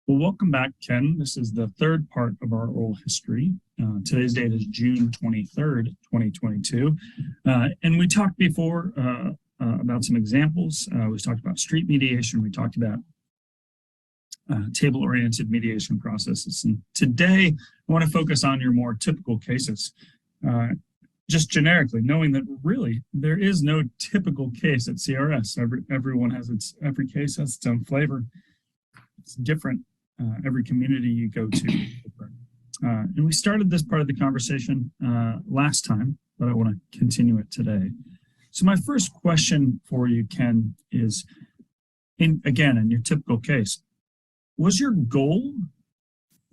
Well, welcome back, Ken. This is the third part of our oral history. Today's date is June 23rd, 2022. And we talked before about some examples. We talked about street mediation. We talked about table-oriented mediation processes. And today, I want to focus on your more typical cases. Just generically, knowing that really there is no typical case at CRS. Every case has its own flavor. It's different. Every community you go to is different. And we started this part of the conversation last time, but I want to continue it today. So my first question for you, Ken, is, in your typical case, was your goal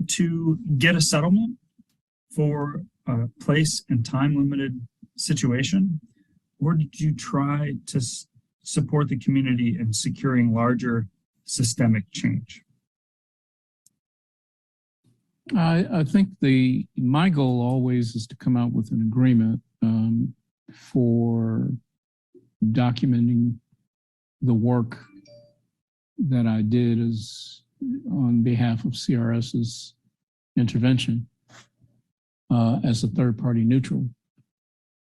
to get a settlement for a place and time limited situation, or did you try to support the community in securing larger systemic change? I think my goal always is to come out with an agreement for documenting the work that I did on behalf of CRS's intervention as a third-party neutral.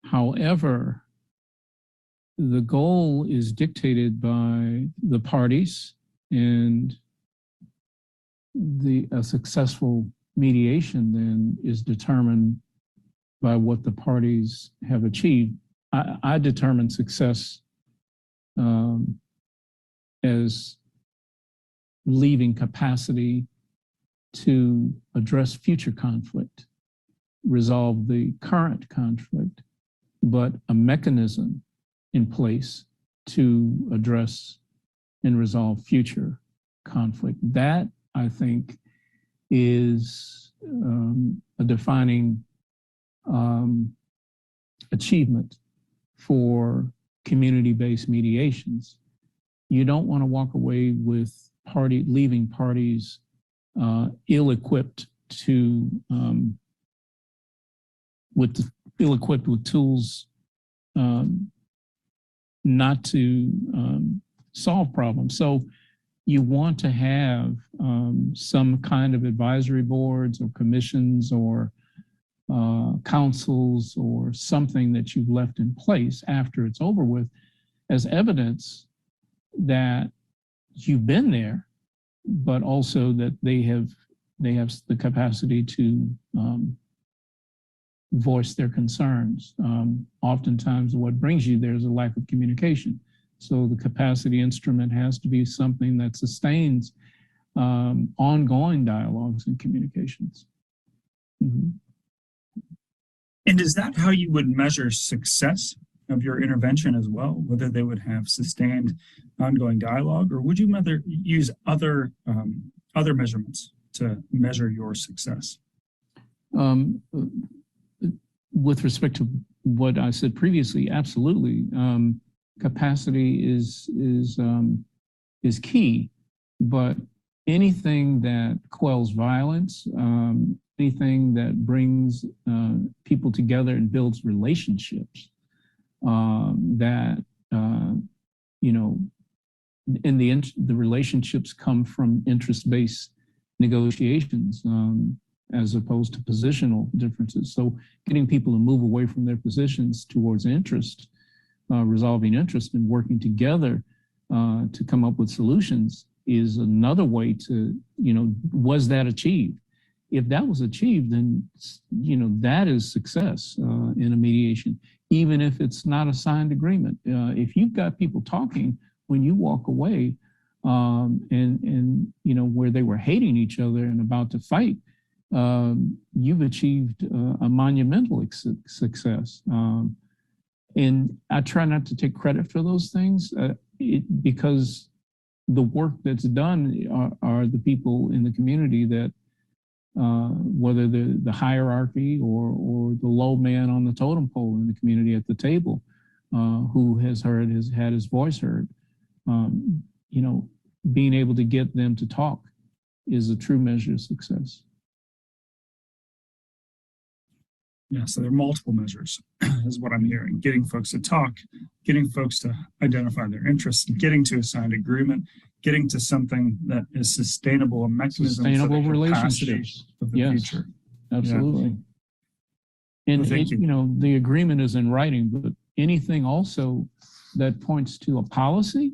However, the goal is dictated by the parties, and a successful mediation then is determined by what the parties have achieved. I determine success as leaving capacity to address future conflict, resolve the current conflict, but a mechanism in place to address and resolve future conflict. That, I think, is a defining achievement for community-based mediations. You don't want to walk away with leaving parties ill-equipped with tools not to solve problems. So you want to have some kind of advisory boards or commissions or councils or something that you've left in place after it's over with as evidence that you've been there, but also that they have the capacity to voice their concerns. Oftentimes what brings you there is a lack of communication. So the capacity instrument has to be something that sustains ongoing dialogues and communications. Mm-hmm. And is that how you would measure success of your intervention as well, whether they would have sustained ongoing dialogue, or would you use other measurements to measure your success? With respect to what I said previously, absolutely. Capacity is key, but anything that quells violence, anything that brings people together and builds relationships, the relationships come from interest-based negotiations as opposed to positional differences. So getting people to move away from their positions towards interest, resolving interest and working together to come up with solutions is another way to, was that achieved? If that was achieved, then, that is success in a mediation, even if it's not a signed agreement. If you've got people talking when you walk away where they were hating each other and about to fight, you've achieved a monumental success. And I try not to take credit for those things because the work that's done are the people in the community that, whether the hierarchy or the low man on the totem pole in the community at the table, who has had his voice heard, being able to get them to talk is a true measure of success. Yeah, so there are multiple measures, is what I'm hearing. Getting folks to talk, getting folks to identify their interests, getting to a signed agreement, getting to something that is sustainable, a mechanism Sustainable for the capacity relationships. of the Yes, future. absolutely. And Well, thank you. you know, the agreement is in writing, but anything also that points to a policy,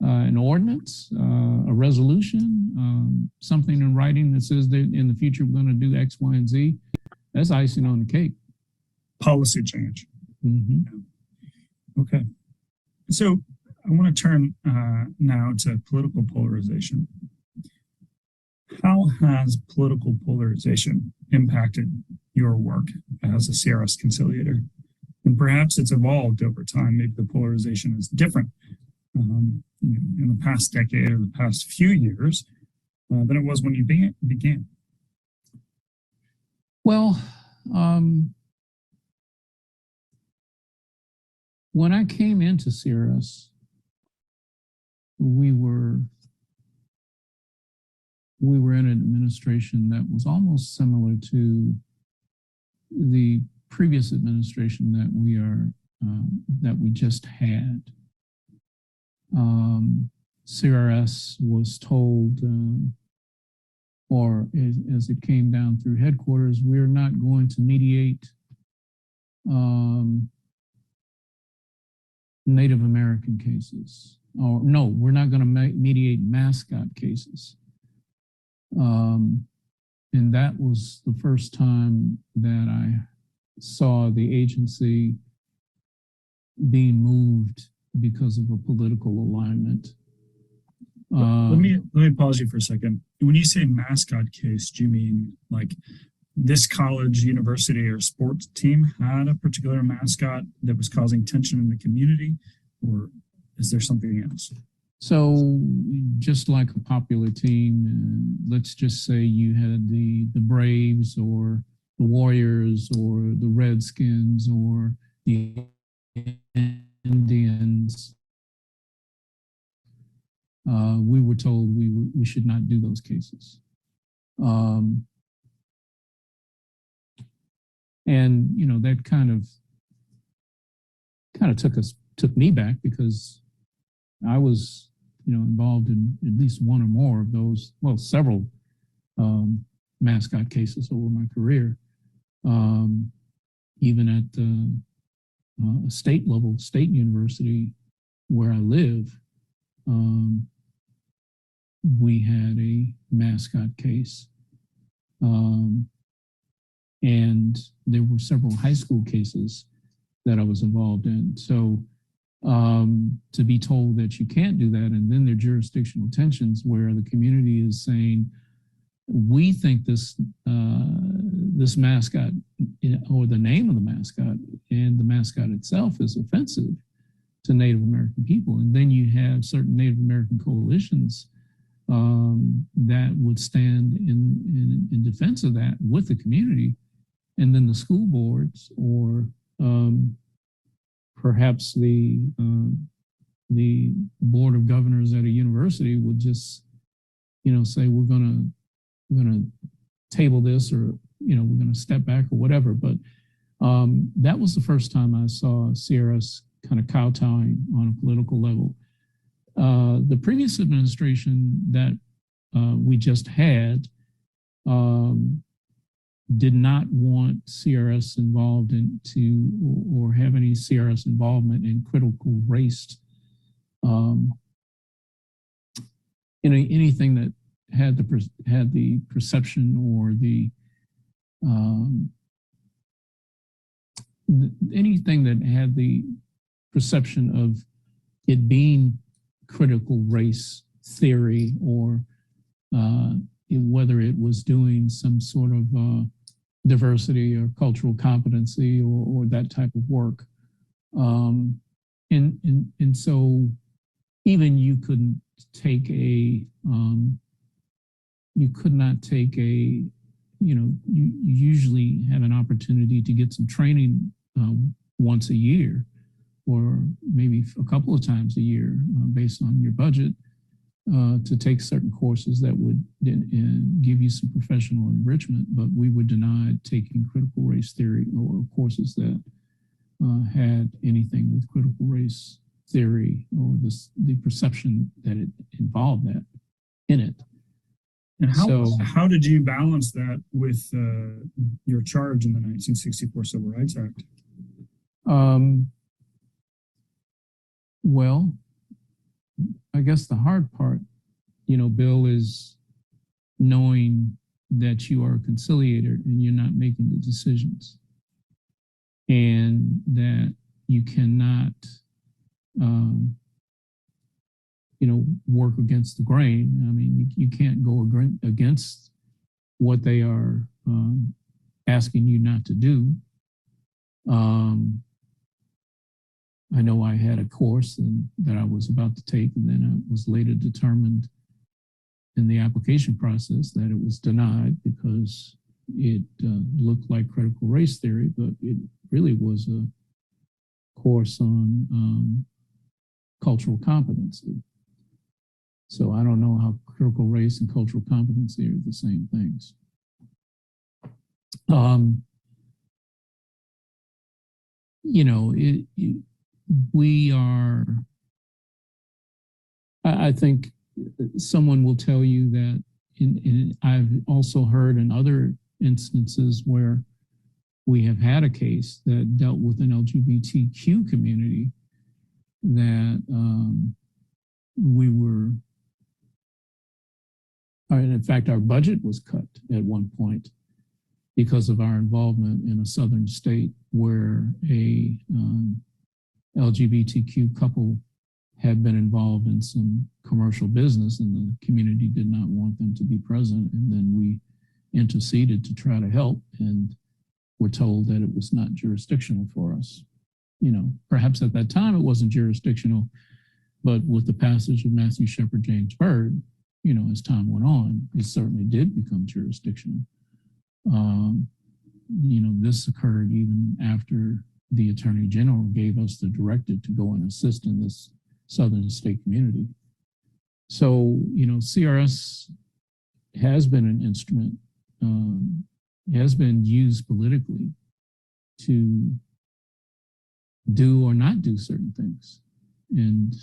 an ordinance, a resolution, something in writing that says that in the future we're going to do X, Y, and Z, that's icing on the cake. Policy change. Mm-hmm. Okay. So I want to turn now to political polarization. How has political polarization impacted your work as a CRS conciliator? And perhaps it's evolved over time. Maybe the polarization is different in the past decade or the past few years than it was when you began. Well, when I came into CRS, we were in an administration that was almost similar to the previous administration that we just had. CRS was told, or as it came down through headquarters, we're not going to mediate Native American cases. Or no, we're not going to mediate mascot cases. And that was the first time that I saw the agency being moved because of a political alignment. Let me pause you for a second. When you say mascot case, do you mean like this college, university, or sports team had a particular mascot that was causing tension in the community, or is there something else? So just like a popular team, let's just say you had the Braves or the Warriors or the Redskins or the Indians. We were told we should not do those cases. And you know, that kind of took me back, because I was, you know, involved in at least one or more of those, well, several mascot cases over my career. Even at a state level, state university where I live, we had a mascot case. And there were several high school cases that I was involved in. So to be told that you can't do that, and then there are jurisdictional tensions where the community is saying, we think this mascot, or the name of the mascot and the mascot itself, is offensive to Native American people. And then you have certain Native American coalitions that would stand in defense of that with the community. And then the school boards, or perhaps the board of governors at a university, would just, you know, say, we're gonna table this, or, you know, we're gonna step back or whatever. But that was the first time I saw CRS kind of kowtowing on a political level. The previous administration that we just had did not want CRS involved or have any CRS involvement in critical race. Anything that had the perception, or anything that had the perception of it being critical race theory, or whether it was doing some sort of diversity or cultural competency, or that type of work. And so even you could not take a, you know, you usually have an opportunity to get some training once a year, or maybe a couple of times a year, based on your budget, to take certain courses that would give you some professional enrichment. But we were denied taking critical race theory or courses that had anything with critical race theory or the perception that it involved that in it. And So- how did you balance that with your charge in the 1964 Civil Rights Act? Well, I guess the hard part, Bill, is knowing that you are a conciliator and you're not making the decisions, and that you cannot, work against the grain. I mean, you can't go against what they are asking you not to do. I know I had a course that I was about to take, and then I was later determined in the application process that it was denied because it looked like critical race theory, but it really was a course on cultural competency. So I don't know how critical race and cultural competency are the same things. We are, I think someone will tell you that I've also heard in other instances where we have had a case that dealt with an LGBTQ community that we were, and in fact, our budget was cut at one point because of our involvement in a southern state where a LGBTQ couple had been involved in some commercial business, and the community did not want them to be present. And then we interceded to try to help, and were told that it was not jurisdictional for us. Perhaps at that time it wasn't jurisdictional, but with the passage of Matthew Shepard James Byrd, as time went on, it certainly did become jurisdictional. This occurred even after the Attorney General gave us the directive to go and assist in this southern state community. So, CRS has been an instrument, has been used politically to do or not do certain things. And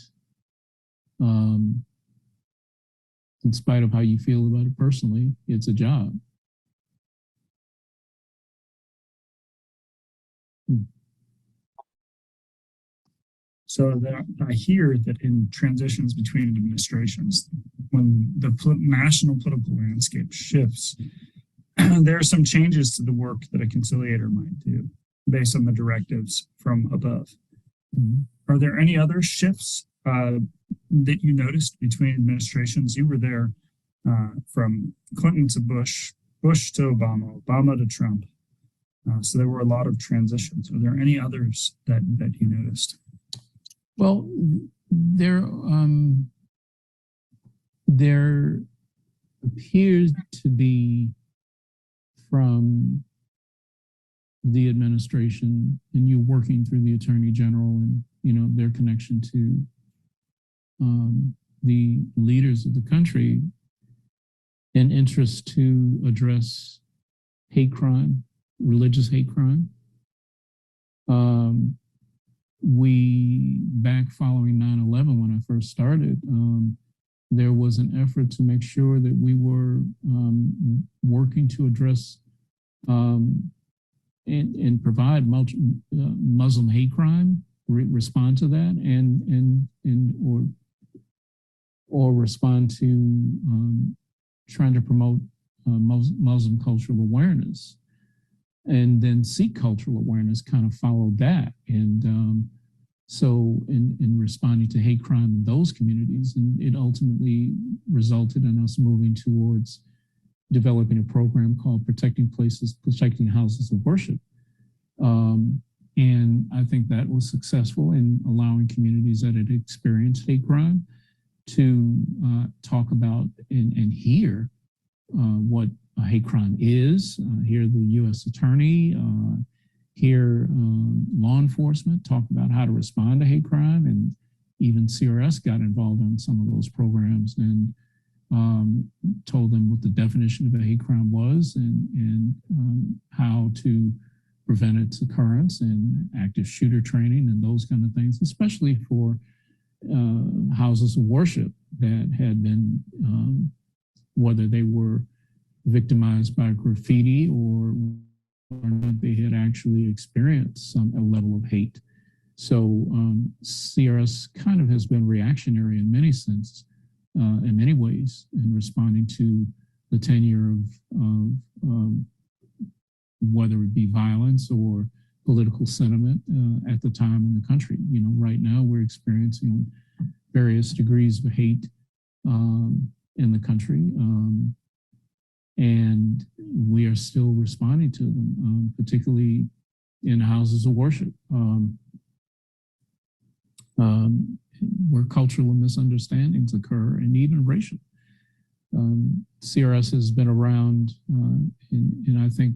in spite of how you feel about it personally, it's a job. So I hear that in transitions between administrations, when the national political landscape shifts, there are some changes to the work that a conciliator might do based on the directives from above. Mm-hmm. Are there any other shifts that you noticed between administrations? You were there from Clinton to Bush, Bush to Obama, Obama to Trump. So there were a lot of transitions. Are there any others that you noticed? Well, there appears to be, from the administration, and you working through the Attorney General and their connection to the leaders of the country, an interest to address hate crime, religious hate crime. Back following 9/11, when I first started, there was an effort to make sure that we were working to address and provide Muslim hate crime, respond to that, or respond to trying to promote Muslim cultural awareness. And then Sikh cultural awareness kind of followed that. And so in responding to hate crime in those communities, and it ultimately resulted in us moving towards developing a program called Protecting Houses of Worship. And I think that was successful in allowing communities that had experienced hate crime to talk about and hear what a hate crime is, hear the U.S. Attorney, hear law enforcement talk about how to respond to hate crime, and even CRS got involved in some of those programs and told them what the definition of a hate crime was and how to prevent its occurrence, and active shooter training and those kind of things, especially for houses of worship that had been, whether they were victimized by graffiti or they had actually experienced a level of hate. So CRS kind of has been reactionary in many ways in responding to the tenure of whether it be violence or political sentiment at the time in the country. You know, right now we're experiencing various degrees of hate in the country, and we are still responding to them, particularly in houses of worship, where cultural misunderstandings occur, and even racial. CRS has been around, and I think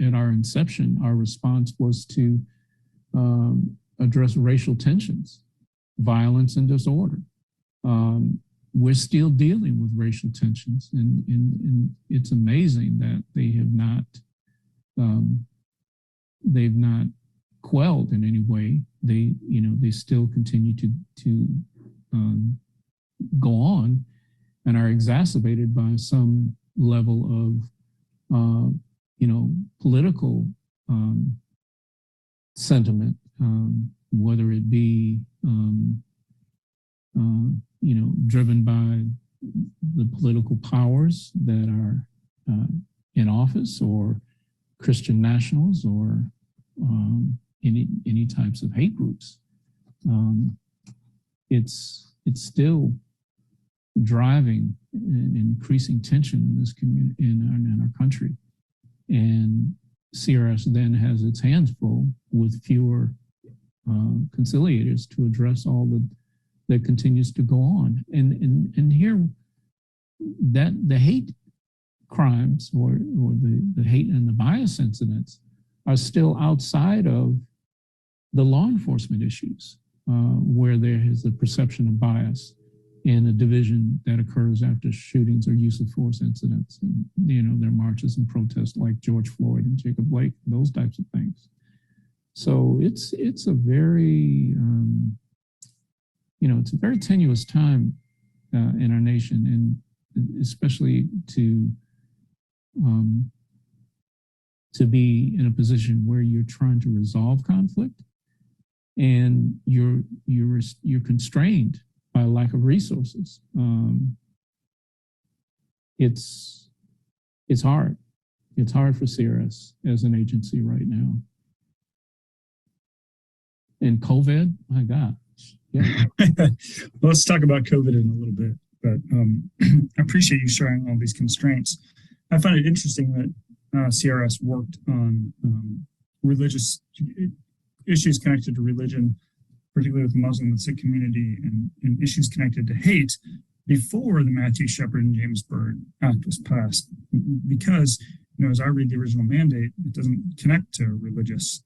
at our inception, our response was to address racial tensions, violence, and disorder. We're still dealing with racial tensions, and it's amazing that they've not quelled in any way. They still continue to go on and are exacerbated by some level of political sentiment, whether it be driven by the political powers that are in office, or Christian nationals, or any types of hate groups. It's still driving an increasing tension in this community, in our country. And CRS then has its hands full with fewer conciliators to address all that continues to go on. And here, that the hate crimes or the hate and the bias incidents are still outside of the law enforcement issues, where there is a perception of bias and a division that occurs after shootings or use of force incidents. And, there are marches and protests like George Floyd and Jacob Blake, those types of things. So it's a very, it's a very tenuous time in our nation, and especially to be in a position where you're trying to resolve conflict and you're constrained by lack of resources. It's hard. It's hard for CRS as an agency right now. And COVID, my God. Yeah. Let's talk about COVID in a little bit, but I appreciate you sharing all these constraints. I find it interesting that CRS worked on religious issues connected to religion, particularly with the Muslim and Sikh community, and issues connected to hate before the Matthew Shepard and James Byrd Act was passed. Because, as I read the original mandate, it doesn't connect to religious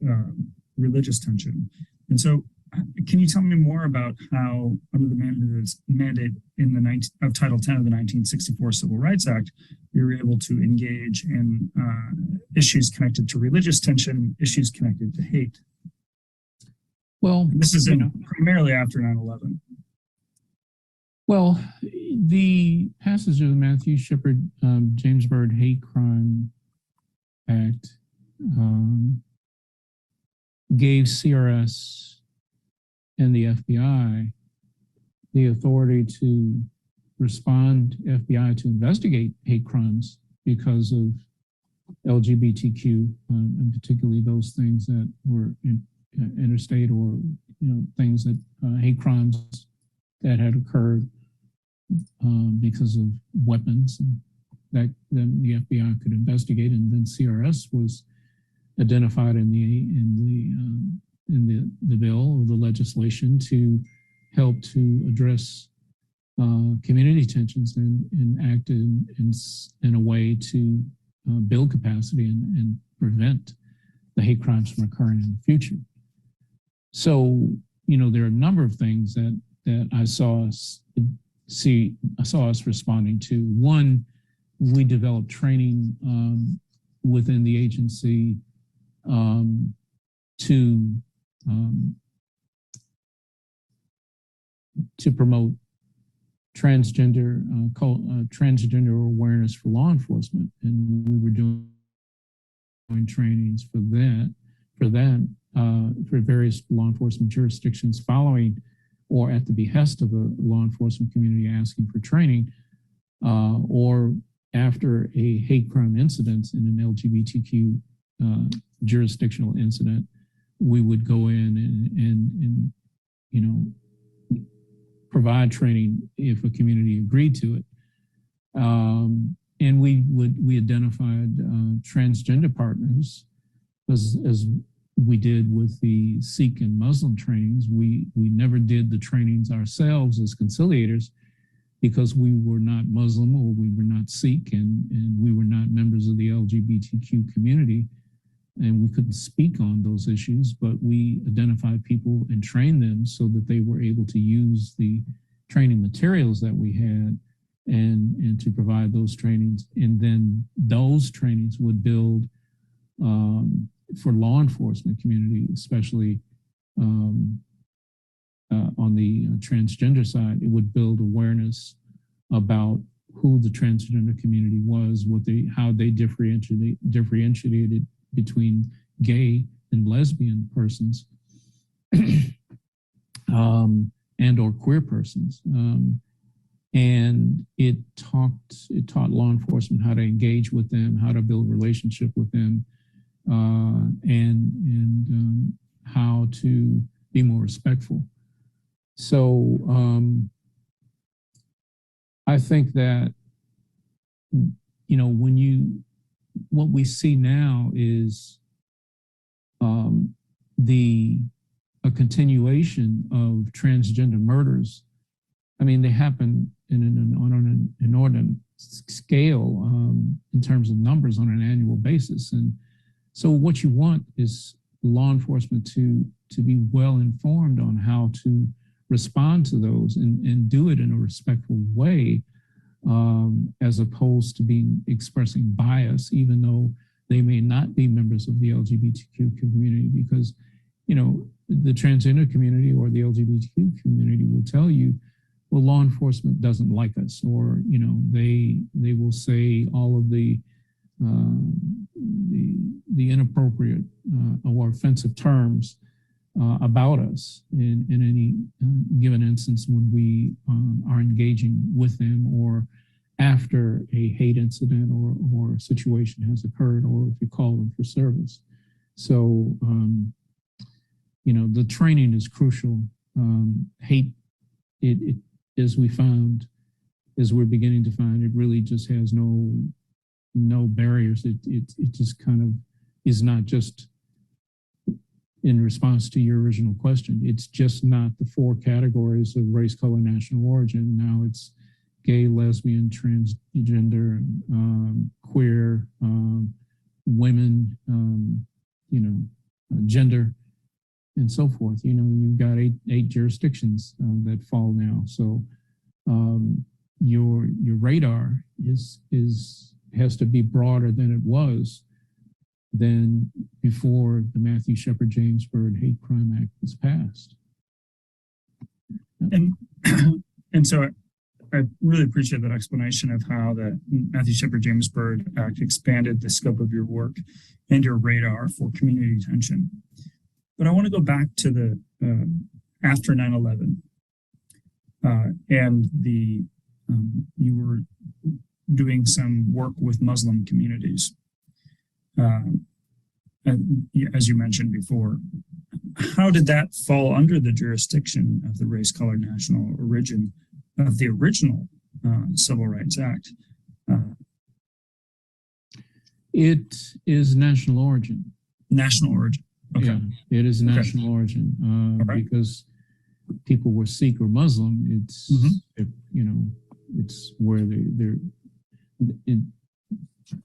tension. And so, can you tell me more about how, under the mandate of Title 10 of the 1964 Civil Rights Act, you were able to engage in issues connected to religious tension, issues connected to hate? Well, this is primarily after 9/11. Well, the passage of the Matthew Shepard, James Byrd Hate Crime Act gave CRS and the FBI the authority to respond, FBI to investigate hate crimes because of LGBTQ, and particularly those things that were interstate, or things that hate crimes that had occurred because of weapons, and that then the FBI could investigate. And then CRS was identified in the bill or the legislation to help to address community tensions and act in a way to build capacity and prevent the hate crimes from occurring in the future. So, there are a number of things that I saw us responding to. One, we developed training within the agency to promote transgender awareness for law enforcement, and we were doing trainings for various law enforcement jurisdictions following or at the behest of a law enforcement community asking for training, or after a hate crime incident in an LGBTQ jurisdictional incident, we would go in and provide training if a community agreed to it. And we identified transgender partners as we did with the Sikh and Muslim trainings. We never did the trainings ourselves as conciliators because we were not Muslim or we were not Sikh and we were not members of the LGBTQ community, and we couldn't speak on those issues, but we identified people and trained them so that they were able to use the training materials that we had and to provide those trainings. And then those trainings would build for law enforcement community, especially on the transgender side, it would build awareness about who the transgender community was, how they differentiated between gay and lesbian persons and or queer persons. And it taught law enforcement how to engage with them, how to build relationship with them, and how to be more respectful. So I think that, what we see now is a continuation of transgender murders. I mean, they happen on an inordinate scale in terms of numbers on an annual basis. And so what you want is law enforcement to be well informed on how to respond to those and do it in a respectful way, as opposed to expressing bias, even though they may not be members of the LGBTQ community, because, the transgender community or the LGBTQ community will tell you, well, law enforcement doesn't like us, or, they will say all of the inappropriate or offensive terms about us in any given instance when we are engaging with them, or after a hate incident or a situation has occurred, or if you call them for service. So, the training is crucial. Hate, it as we're beginning to find, it really just has no barriers. It just kind of is not just in response to your original question. It's just not the four categories of race, color, national origin. Now it's gay, lesbian, transgender, queer, women, gender, and so forth. You've got eight jurisdictions that fall now. So your radar has to be broader than it was than before the Matthew Shepard James Byrd Hate Crime Act was passed. And so I really appreciate that explanation of how the Matthew Shepard James Byrd Act expanded the scope of your work and your radar for community attention. But I want to go back to the after 9/11 and you were doing some work with Muslim communities. And as you mentioned before, how did that fall under the jurisdiction of the race, color, national origin of the original Civil Rights Act? It is national origin. National origin. Okay. Yeah, it is national origin right. Because people were Sikh or Muslim. It's it's where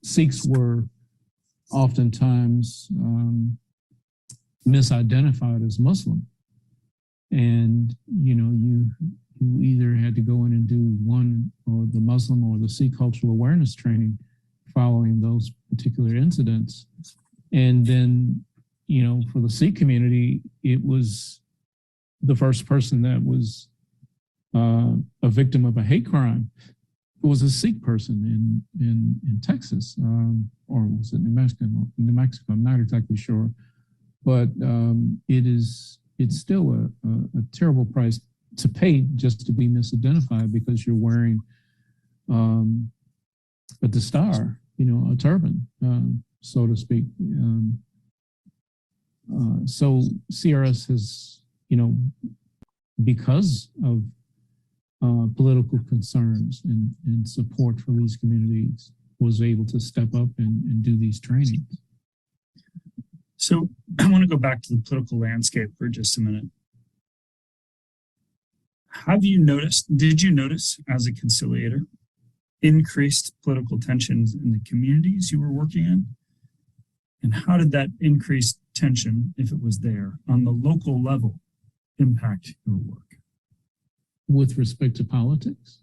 Sikhs were oftentimes misidentified as Muslim, and you either had to go in and do one or the Muslim or the Sikh cultural awareness training following those particular incidents, and then for the Sikh community, it was the first person that was a victim of a hate crime was a Sikh person in Texas, or was it New Mexico? New Mexico, I'm not exactly sure, but it's still a terrible price to pay just to be misidentified because you're wearing a dastar, a turban, so to speak. So CRS has, because of political concerns and support for these communities, was able to step up and do these trainings. So I want to go back to the political landscape for just a minute. Did you notice as a conciliator, increased political tensions in the communities you were working in? And how did that increased tension, if it was there, on the local level, impact your work? With respect to politics?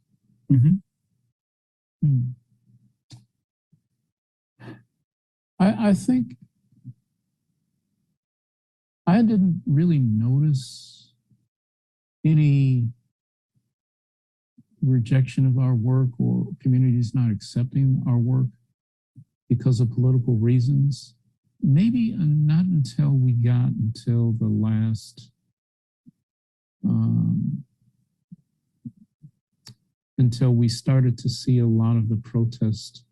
I think I didn't really notice any rejection of our work or communities not accepting our work because of political reasons. Maybe not until we got until the last, until we started to see a lot of the protest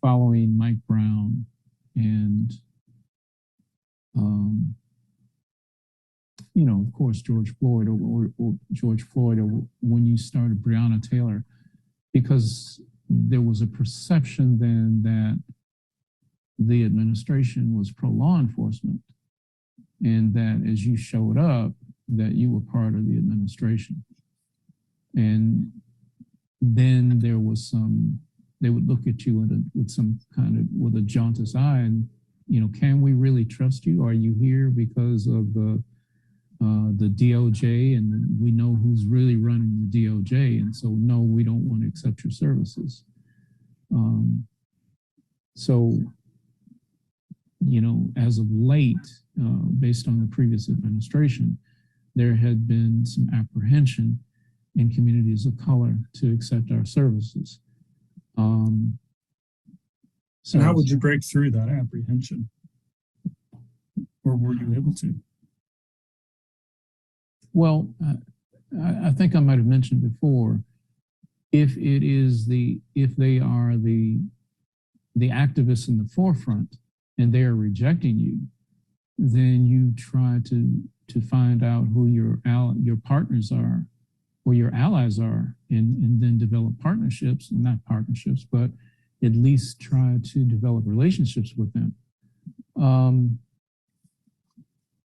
following Mike Brown and, of course, George Floyd or when you started Breonna Taylor, because there was a perception then that the administration was pro-law enforcement and that as you showed up, that you were part of the administration. And then there was they would look at you with a jaundiced eye and, can we really trust you? Are you here because of the DOJ, and we know who's really running the DOJ, and so no, we don't want to accept your services. So, as of late, based on the previous administration, there had been some apprehension in communities of color to accept our services. So how would you break through that apprehension? Or were you able to? Well, I think I might have mentioned before, if they are the activists in the forefront and they are rejecting you, then you try to find out who your partners are or your allies are, and then develop partnerships, not partnerships, but at least try to develop relationships with them.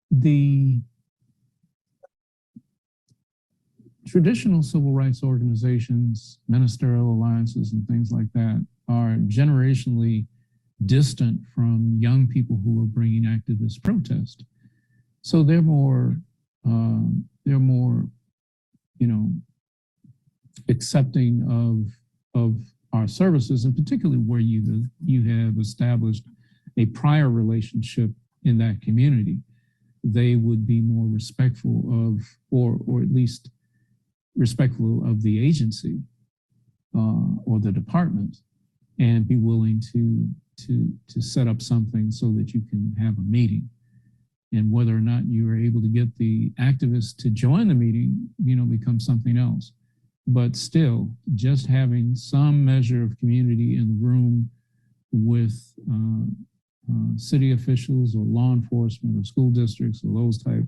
The traditional civil rights organizations, ministerial alliances, and things like that are generationally distant from young people who are bringing activist protest. So they're more, accepting of our services, and particularly where you have established a prior relationship in that community. They would be more respectful of, or at least respectful of the agency or the department, and be willing to set up something so that you can have a meeting. And whether or not you are able to get the activists to join the meeting, becomes something else. But still, just having some measure of community in the room with city officials or law enforcement or school districts or those type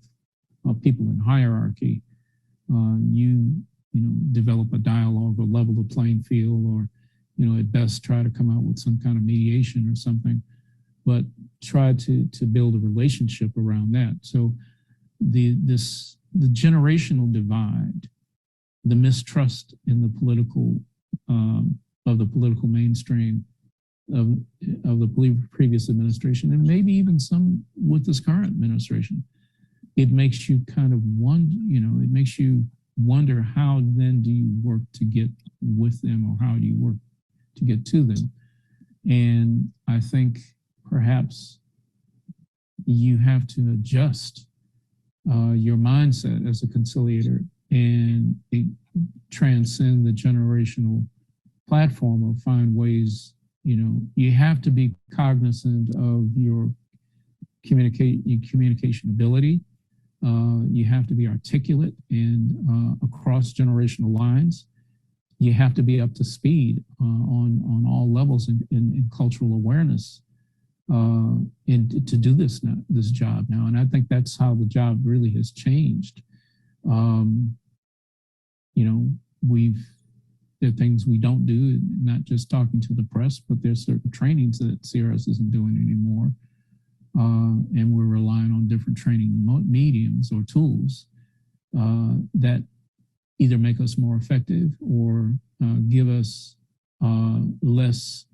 of people in hierarchy, you develop a dialogue or level the playing field, or at best try to come out with some kind of mediation or something, but try to build a relationship around that. So the generational divide, the mistrust in the political of the political mainstream of the previous administration, and maybe even some with this current administration, it makes you kind of wonder, it makes you wonder, how then do you work to get with them, or how do you work to get to them? And I think perhaps you have to adjust your mindset as a conciliator and transcend the generational platform or find ways, you have to be cognizant of your communication ability. You have to be articulate and across generational lines. You have to be up to speed on all levels in cultural awareness and to do this job now. And I think that's how the job really has changed. There are things we don't do, not just talking to the press, but there's certain trainings that CRS isn't doing anymore. And we're relying on different training mediums or tools that either make us more effective or give us less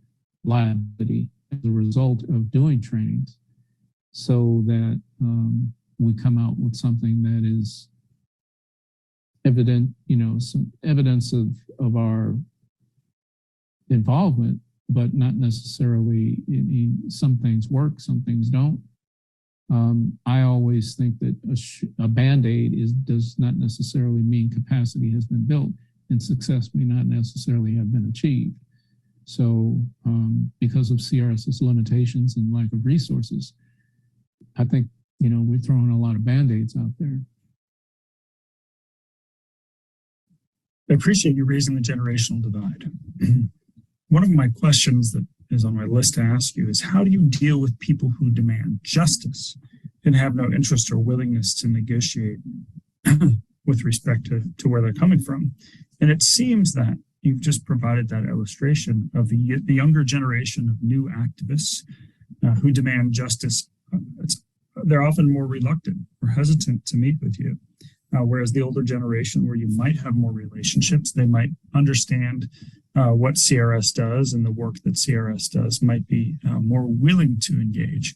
liability as a result of doing trainings, so that we come out with something that is evident, some evidence of our involvement, but not necessarily, some things work, some things don't. I always think that a Band-Aid does not necessarily mean capacity has been built, and success may not necessarily have been achieved. So because of CRS's limitations and lack of resources, I think, we're throwing a lot of Band-Aids out there. I appreciate you raising the generational divide. One of my questions that is on my list to ask you is, how do you deal with people who demand justice and have no interest or willingness to negotiate with respect to where they're coming from? And it seems that you've just provided that illustration of the younger generation of new activists who demand justice. They're often more reluctant or hesitant to meet with you. Whereas the older generation, where you might have more relationships, they might understand what CRS does and the work that CRS does, might be more willing to engage.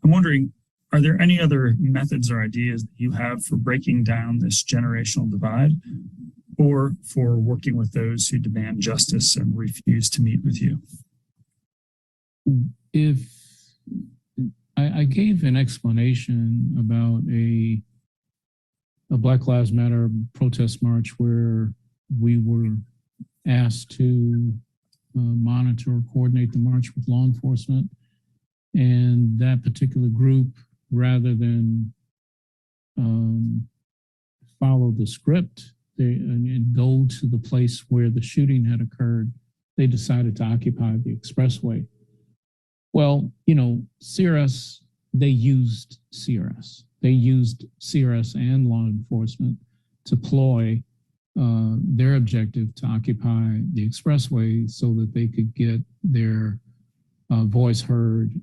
I'm wondering, are there any other methods or ideas that you have for breaking down this generational divide, or for working with those who demand justice and refuse to meet with you? If I gave an explanation about a Black Lives Matter protest march where we were asked to monitor or coordinate the march with law enforcement. And that particular group, rather than follow the script and go to the place where the shooting had occurred, they decided to occupy the expressway. Well, CRS, they used CRS. They used CRS and law enforcement to ploy their objective to occupy the expressway so that they could get their voice heard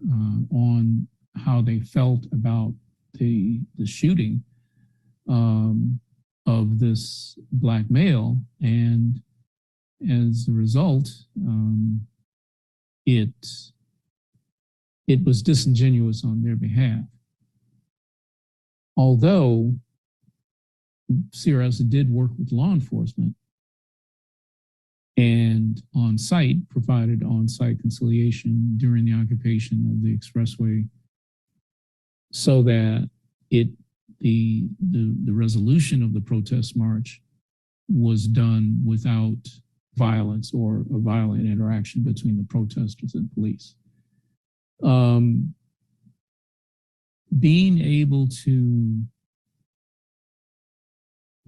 on how they felt about the shooting of this Black male. And as a result, it was disingenuous on their behalf. Although CRS did work with law enforcement and provided on-site conciliation during the occupation of the expressway, so that the resolution of the protest march was done without violence or a violent interaction between the protesters and police. Being able to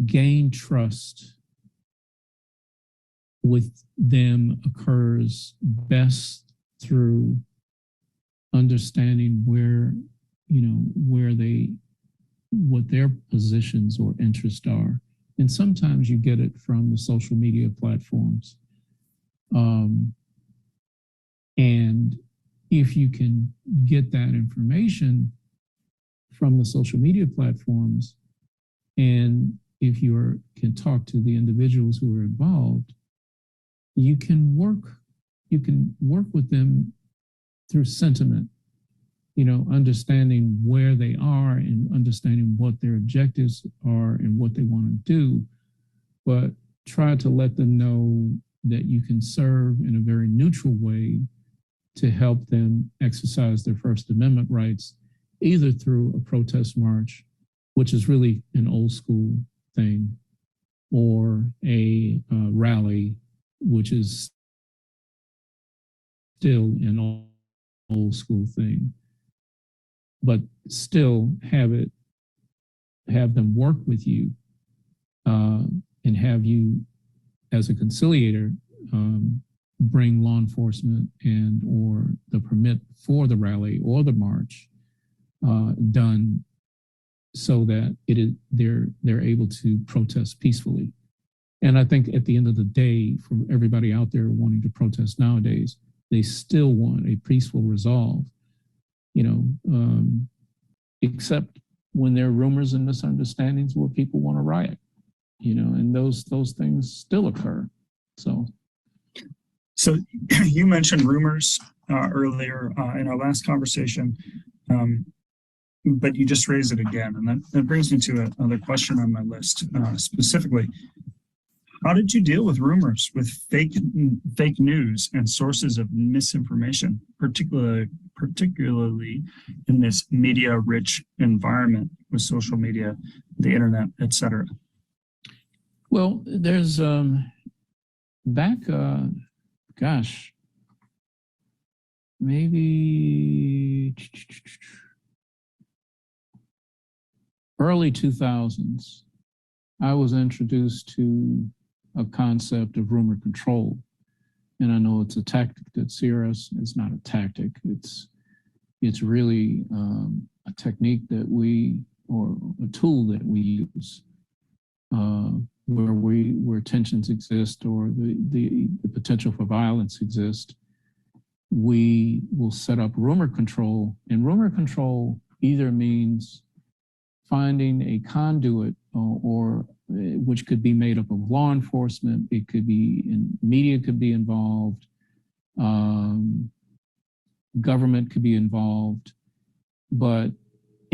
gain trust with them occurs best through understanding what their positions or interests are. And sometimes you get it from the social media platforms. And if you can get that information from the social media platforms, and if you can talk to the individuals who are involved, you can work with them through sentiment, understanding where they are and understanding what their objectives are and what they want to do, but try to let them know that you can serve in a very neutral way to help them exercise their First Amendment rights, either through a protest march, which is really an old school thing, or a rally, which is still an old school thing, but still have them work with you and have you as a conciliator bring law enforcement and or the permit for the rally or the march done so that they're able to protest peacefully. And I think at the end of the day, for everybody out there wanting to protest nowadays, they still want a peaceful resolve, except when there are rumors and misunderstandings where people want to riot, and those things still occur. So you mentioned rumors earlier in our last conversation, but you just raised it again, and that brings me to another question on my list. Specifically, how did you deal with rumors, with fake news and sources of misinformation, particularly in this media-rich environment with social media, the internet, etc.? Well, there's back, maybe early 2000s, I was introduced to a concept of rumor control. And I know it's a tactic that CRS is not a tactic. It's really a technique or a tool that we use where tensions exist or the potential for violence exists. We will set up rumor control, and rumor control either means finding a conduit or which could be made up of law enforcement. It could be media could be involved. Government could be involved, but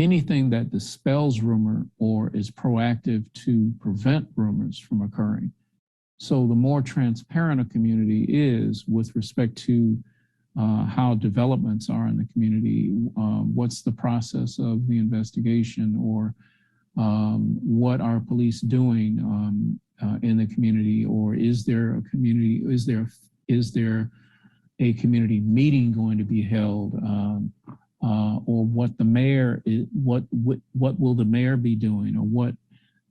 anything that dispels rumor or is proactive to prevent rumors from occurring. So the more transparent a community is with respect to how developments are in the community, what's the process of the investigation, or what are police doing in the community, or is there a community meeting going to be held, or what the mayor is, what will the mayor be doing, or what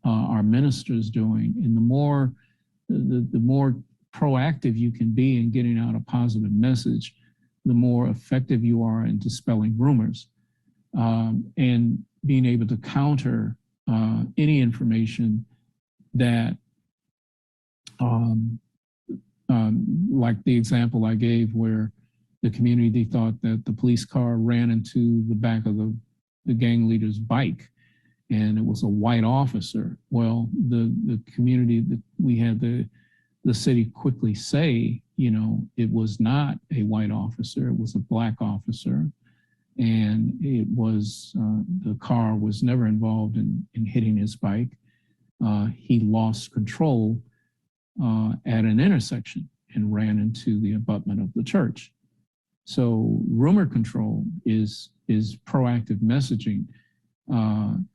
are ministers doing? And the more proactive you can be in getting out a positive message, the more effective you are in dispelling rumors and being able to counter any information that, like the example I gave where the community thought that the police car ran into the back of the gang leader's bike and it was a white officer. Well, the community that we had the city quickly say, it was not a white officer, it was a black officer. And it was, the car was never involved in hitting his bike. He lost control at an intersection and ran into the abutment of the church. So rumor control is proactive messaging,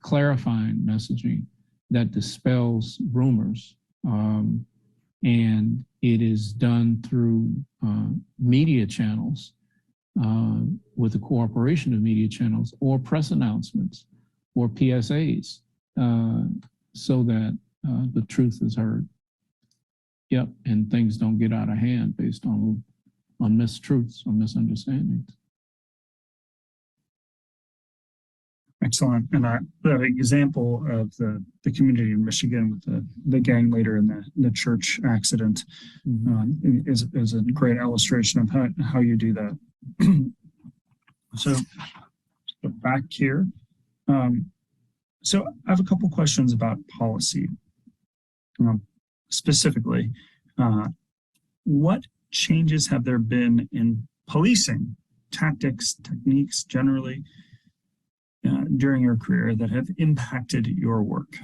clarifying messaging that dispels rumors. And it is done through media channels, with the cooperation of media channels or press announcements or PSAs, so that the truth is heard. Yep, and things don't get out of hand based on mistruths or misunderstandings. Excellent. And the example of the community in Michigan with the gang leader and the church accident is a great illustration of how you do that. So back here. So I have a couple questions about policy. Specifically, what changes have there been in policing tactics, techniques generally during your career that have impacted your work?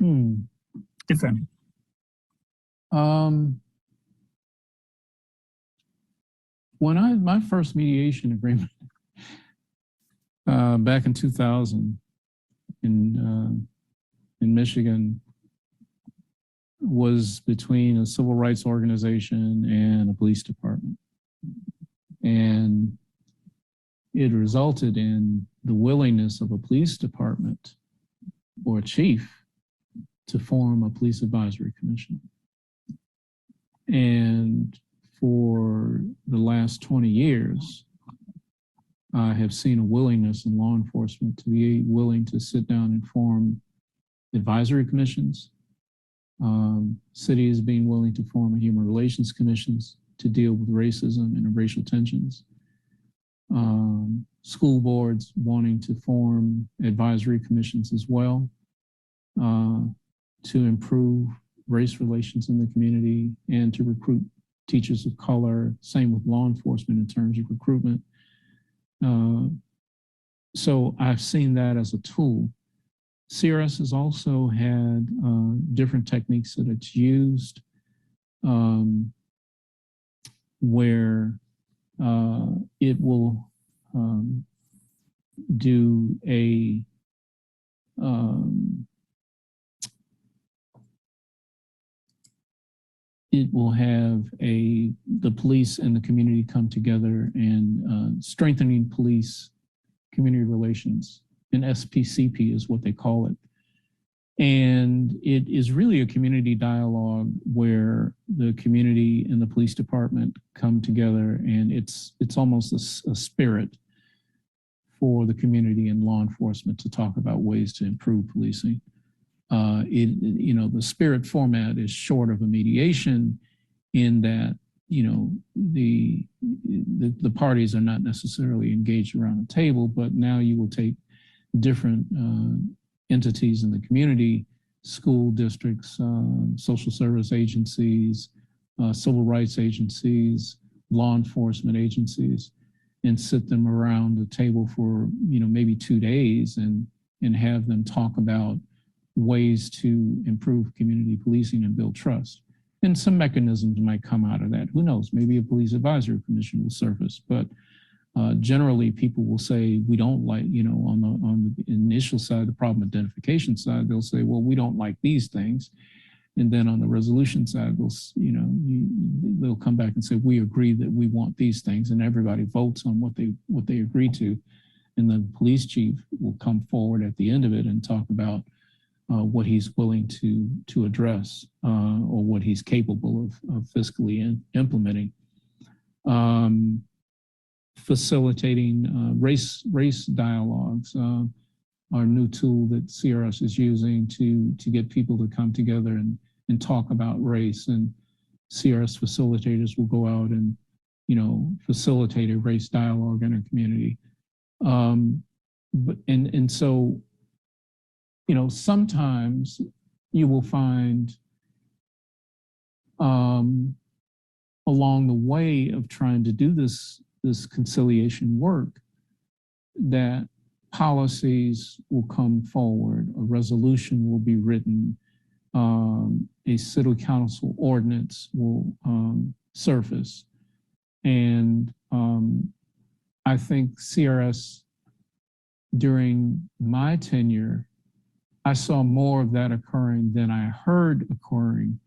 If any. my first mediation agreement back in 2000 in Michigan was between a civil rights organization and a police department. And it resulted in the willingness of a police department or a chief to form a police advisory commission. And for the last 20 years, I have seen a willingness in law enforcement to be willing to sit down and form advisory commissions. Cities being willing to form human relations commissions to deal with racism and racial tensions. School boards wanting to form advisory commissions as well to improve race relations in the community and to recruit teachers of color. Same with law enforcement in terms of recruitment. So I've seen that as a tool. CRS has also had different techniques that it's used where it will do a it will have the police and the community come together and strengthening police community relations. An SPCP is what they call it. And it is really a community dialogue where the community and the police department come together, and it's almost a spirit for the community and law enforcement to talk about ways to improve policing. The spirit format is short of a mediation in that, the parties are not necessarily engaged around a table, but now you will take different entities in the community, school districts, social service agencies, civil rights agencies, law enforcement agencies, and sit them around the table for, maybe 2 days and have them talk about ways to improve community policing and build trust. And some mechanisms might come out of that. Who knows? Maybe a police advisory commission will surface, but generally people will say, we don't like, on the initial side, the problem identification side, they'll say, well, we don't like these things. And then on the resolution side, they'll come back and say, we agree that we want these things, and everybody votes on what they agree to. And the police chief will come forward at the end of it and talk about what he's willing to address or what he's capable of fiscally implementing. Facilitating race dialogues are a new tool that CRS is using to get people to come together and talk about race. And CRS facilitators will go out and facilitate a race dialogue in a community. So sometimes you will find along the way of trying to do this conciliation work that policies will come forward, a resolution will be written, a city council ordinance will surface. And I think CRS, during my tenure, I saw more of that occurring than I heard occurring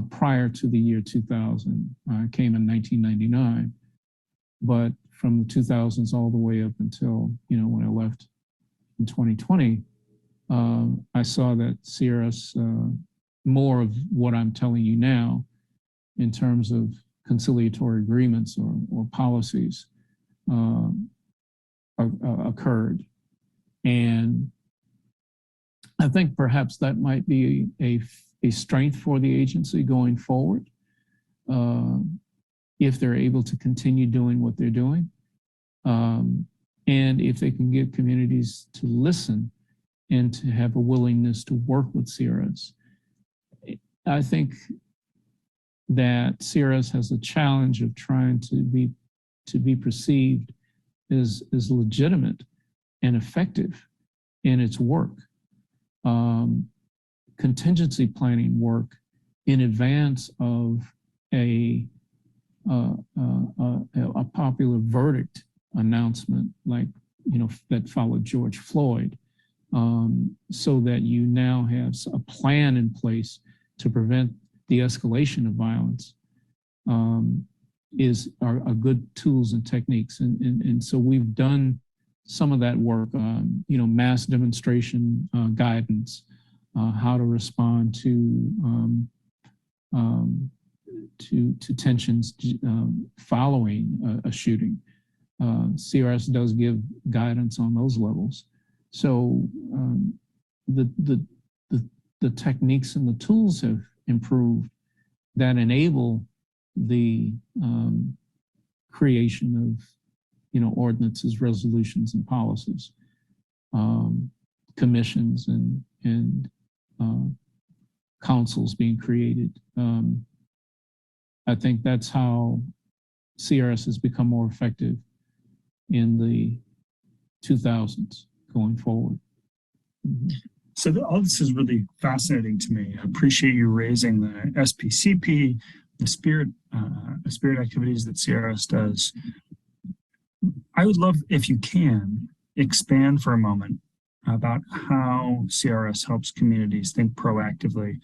prior to the year 2000. I came in 1999, but from the 2000s all the way up until, when I left in 2020, I saw that CRS, more of what I'm telling you now in terms of conciliatory agreements or policies occurred. And I think perhaps that might be a strength for the agency going forward, if they're able to continue doing what they're doing, and if they can get communities to listen and to have a willingness to work with CRS. I think that CRS has a challenge of trying to be perceived as legitimate and effective in its work. Contingency planning work in advance of a a popular verdict announcement, like, that followed George Floyd, so that you now have a plan in place to prevent the escalation of violence, are good tools and techniques. And so we've done some of that work, mass demonstration guidance, how to respond to tensions following a shooting. CRS does give guidance on those levels. So the techniques and the tools have improved that enable the creation of ordinances, resolutions, and policies, commissions, and councils being created. I think that's how CRS has become more effective in the 2000s going forward. So all this is really fascinating to me. I appreciate you raising the SPCP, the spirit activities that CRS does. I would love, if you can, expand for a moment about how CRS helps communities think proactively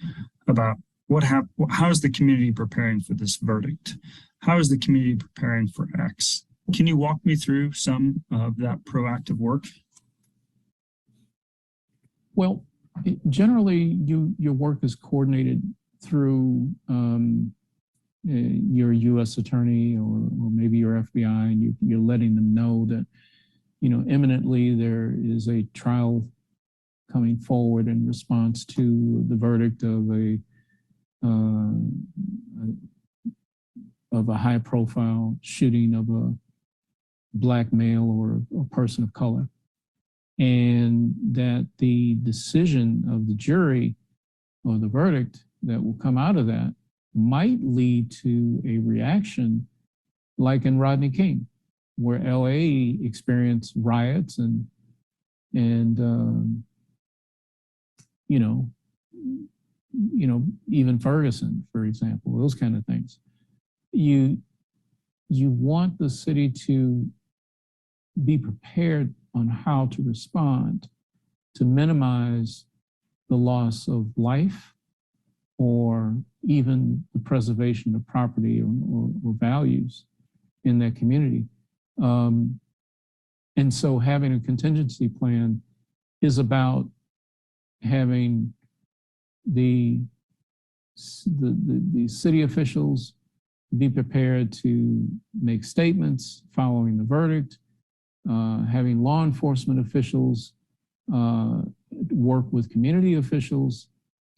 about how is the community preparing for this verdict? How is the community preparing for X? Can you walk me through some of that proactive work? Well, generally, your work is coordinated through your U.S. attorney or maybe your FBI, and you're letting them know that, imminently there is a trial coming forward in response to the verdict of a high-profile shooting of a Black male or a person of color, and that the decision of the jury or the verdict that will come out of that might lead to a reaction like in Rodney King, where LA experienced riots and even Ferguson, for example, those kind of things. You want the city to be prepared on how to respond to minimize the loss of life or even the preservation of property or values in that community. And so having a contingency plan is about having the city officials be prepared to make statements following the verdict, having law enforcement officials work with community officials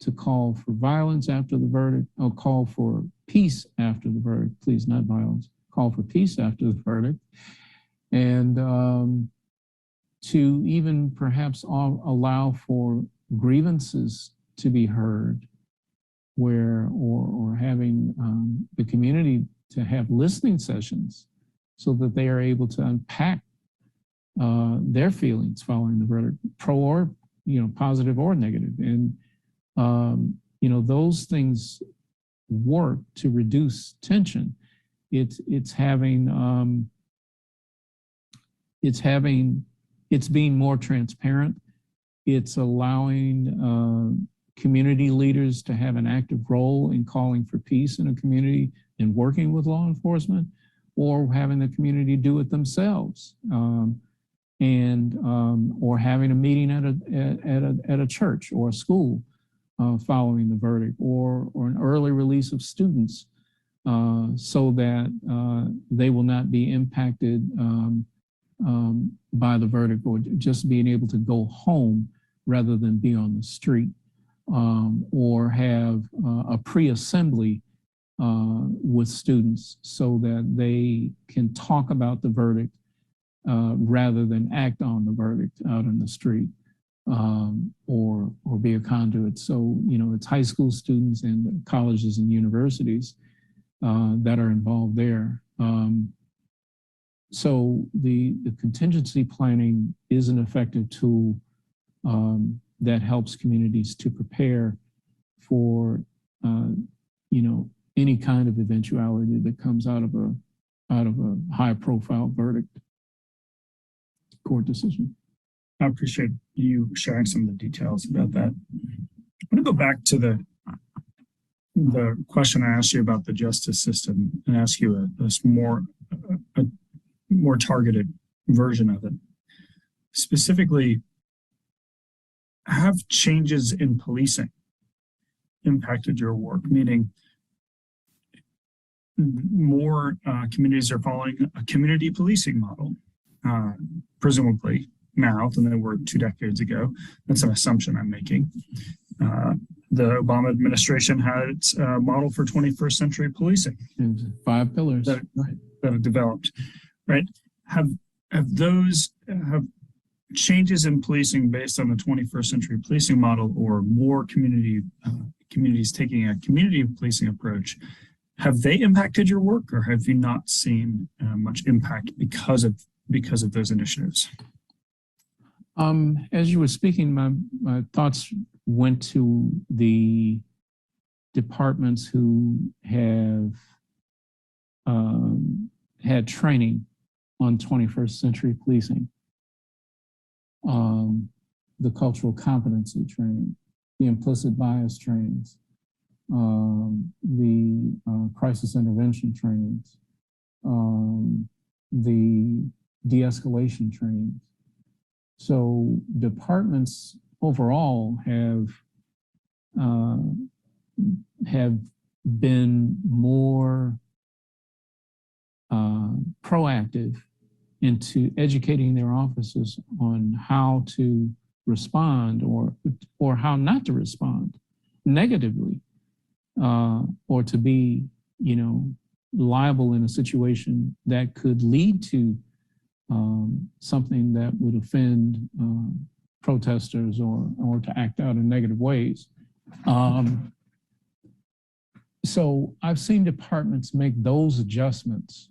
to call for violence after the verdict, or call for peace after the verdict, please, not violence, call for peace after the verdict, and to even perhaps allow for grievances to be heard, or having the community to have listening sessions so that they are able to unpack their feelings following the verdict, pro or positive or negative. And those things work to reduce tension. It's being more transparent. It's allowing community leaders to have an active role in calling for peace in a community and working with law enforcement, or having the community do it themselves, or having a meeting at a church or a school following the verdict, or an early release of students so that they will not be impacted by the verdict, or just being able to go home rather than be on the street, or have a pre-assembly with students so that they can talk about the verdict rather than act on the verdict out in the street, or be a conduit. So, it's high school students and colleges and universities that are involved there. So the contingency planning is an effective tool that helps communities to prepare for, any kind of eventuality that comes out of a high profile verdict court decision. I appreciate you sharing some of the details about that. I want to go back to the question I asked you about the justice system and ask you a more targeted version of it. Specifically, have changes in policing impacted your work? Meaning, more communities are following a community policing model, presumably now than they were 2 decades ago. That's an assumption I'm making. The Obama administration had its model for 21st century policing. And 5 pillars that have developed, right? Have changes in policing based on the 21st century policing model, or more communities taking a community policing approach, have they impacted your work, or have you not seen much impact because of those initiatives? As you were speaking, my thoughts went to the departments who have had training on 21st century policing, the cultural competency training, the implicit bias trainings, the crisis intervention trainings, the de-escalation trainings. So departments overall have been more proactive into educating their officers on how to respond or how not to respond negatively, or to be, liable in a situation that could lead to something that would offend protesters or to act out in negative ways. So I've seen departments make those adjustments.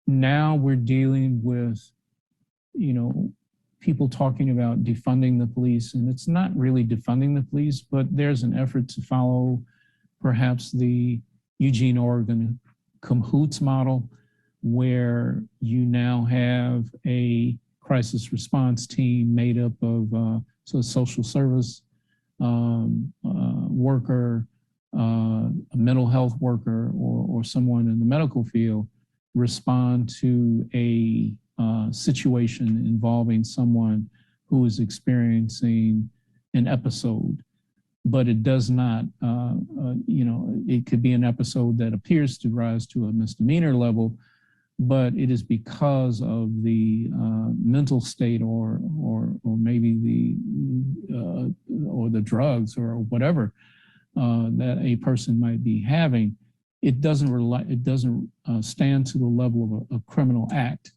Now we're dealing with, people talking about defunding the police, and it's not really defunding the police, but there's an effort to follow perhaps the Eugene, Oregon cahoots model, where you now have a crisis response team made up of a social service worker, a mental health worker, or someone in the medical field respond to a situation involving someone who is experiencing an episode. But it does not, it could be an episode that appears to rise to a misdemeanor level, but it is because of the mental state or maybe the drugs or whatever that a person might be having. It doesn't stand to the level of a criminal act.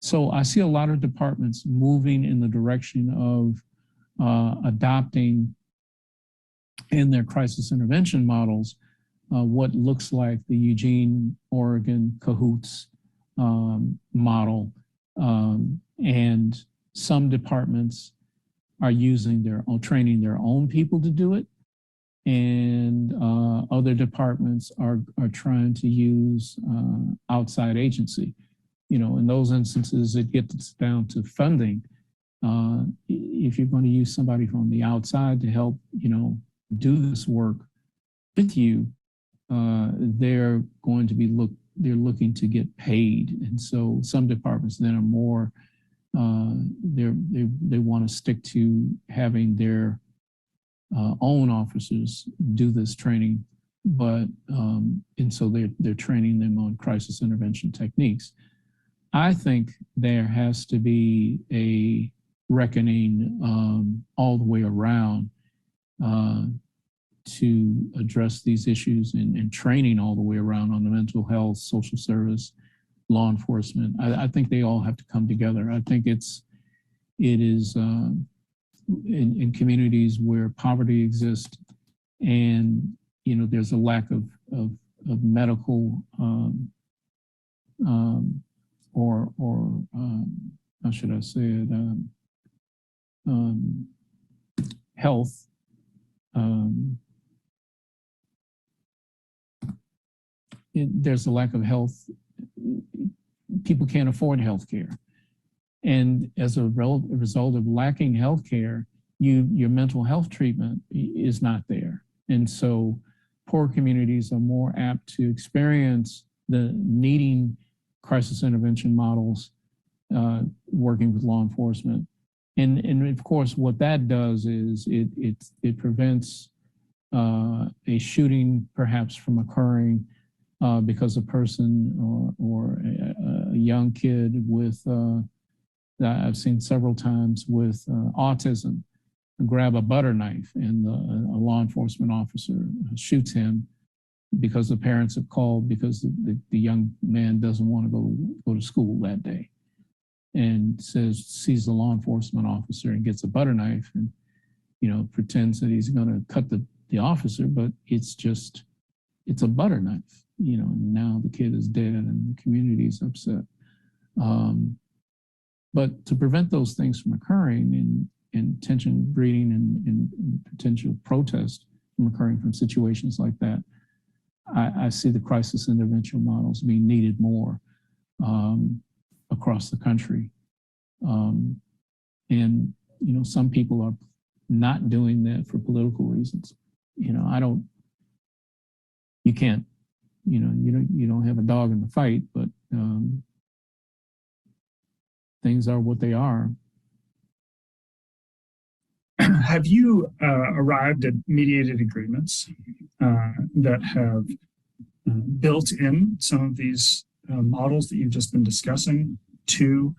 So I see a lot of departments moving in the direction of adopting in their crisis intervention models what looks like the Eugene, Oregon cahoots model. And some departments are training their own people to do it. And other departments are trying to use outside agency. In those instances, it gets down to funding. If you're going to use somebody from the outside to help, do this work with you, they're going to be they're looking to get paid. And so some departments then are more, they want to stick to having their own officers do this training, but, and so they're training them on crisis intervention techniques. I think there has to be a reckoning all the way around to address these issues, and training all the way around on the mental health, social service, law enforcement. I think they all have to come together. I think it is in communities where poverty exists and there's a lack of medical or how should I say it, health there's a lack of health. People can't afford health care. And as a result of lacking health care, your mental health treatment is not there. And so poor communities are more apt to experience the needing crisis intervention models, working with law enforcement. And of course, what that does is it prevents a shooting perhaps from occurring because a person or a young kid with, I've seen several times with autism, grab a butter knife and a law enforcement officer shoots him because the parents have called because the young man doesn't want to go to school that day, and sees the law enforcement officer and gets a butter knife and, pretends that he's going to cut the officer, but it's a butter knife, and now the kid is dead and the community is upset. But to prevent those things from occurring and tension breeding and potential protest from occurring from situations like that, I see the crisis intervention models being needed more across the country. And, some people are not doing that for political reasons. You can't, you don't have a dog in the fight, but things are what they are. Have you arrived at mediated agreements that have built in some of these models that you've just been discussing to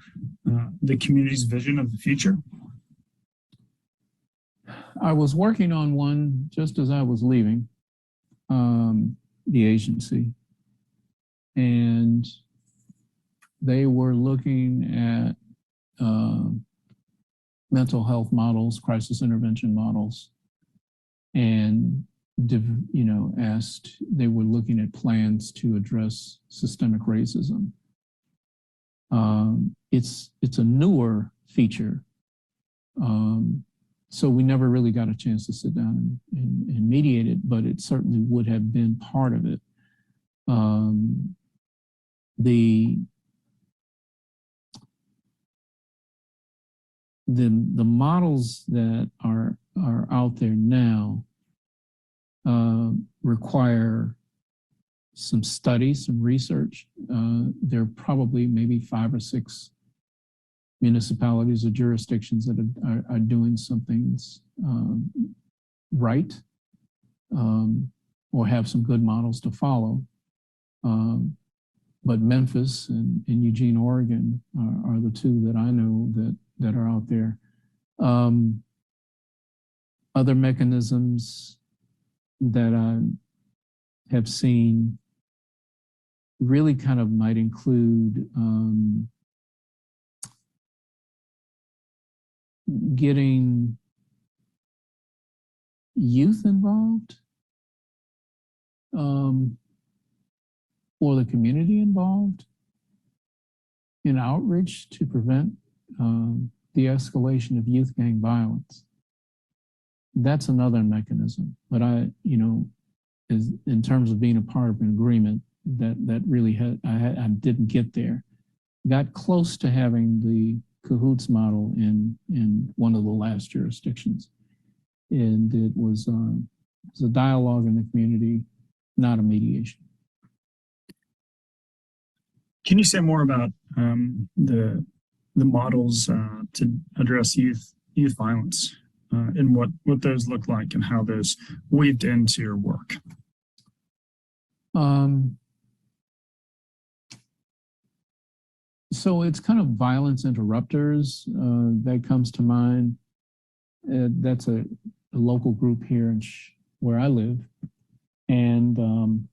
the community's vision of the future? I was working on one just as I was leaving the agency, and they were looking at mental health models, crisis intervention models, and they were looking at plans to address systemic racism. It's a newer feature, so we never really got a chance to sit down and mediate it, but it certainly would have been part of it. The models that are out there now require some study, some research. There are probably maybe 5 or 6 municipalities or jurisdictions that are doing some things right, or have some good models to follow. But Memphis and Eugene, Oregon are the 2 that I know that are out there. Other mechanisms that I have seen really kind of might include getting youth involved, or the community involved in outreach to prevent the escalation of youth gang violence. That's another mechanism. But in terms of being a part of an agreement, that really I didn't get there. Got close to having the cahoots model in one of the last jurisdictions, and it was a dialogue in the community, not a mediation. Can you say more about the models to address youth violence and what those look like and how those weaved into your work? So it's kind of violence interrupters that comes to mind. That's a local group here where I live, and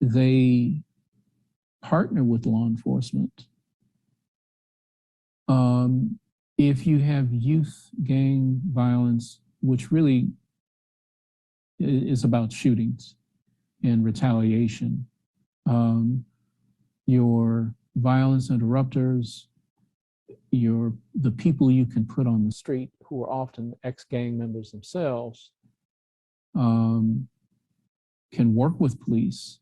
they partner with law enforcement. If you have youth gang violence, which really is about shootings and retaliation, your violence interrupters, the people you can put on the street who are often ex-gang members themselves, can work with police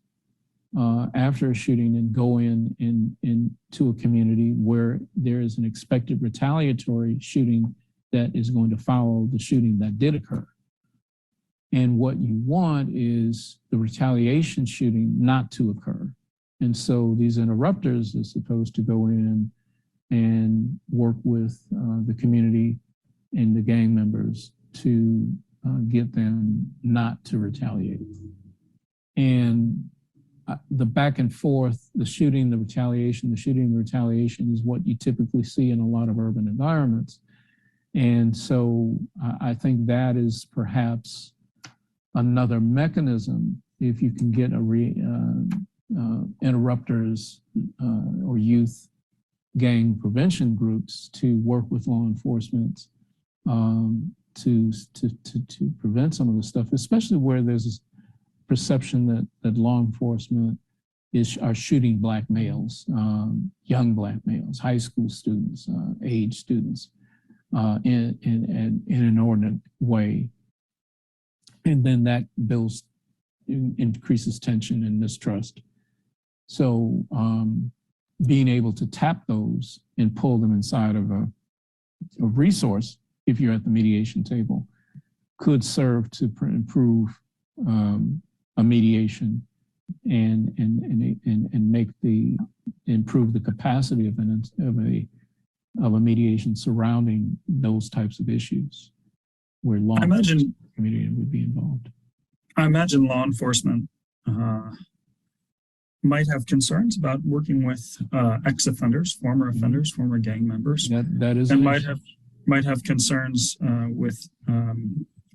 after a shooting and go into a community where there is an expected retaliatory shooting that is going to follow the shooting that did occur. And what you want is the retaliation shooting not to occur. And so these interrupters are supposed to go in and work with the community and the gang members to get them not to retaliate. And the back and forth, the shooting, the retaliation is what you typically see in a lot of urban environments. And so I think that is perhaps another mechanism if you can get interrupters or youth gang prevention groups to work with law enforcement to prevent some of the stuff, especially where there's this perception that law enforcement are shooting Black males, young Black males, high school students, age students, in an inordinate way. And then that increases tension and mistrust. So being able to tap those and pull them inside of a resource, if you're at the mediation table, could serve to improve a mediation and improve the capacity of a mediation surrounding those types of issues, where law enforcement community would be involved. I imagine law enforcement might have concerns about working with ex-offenders, former gang members. That is, and might have concerns with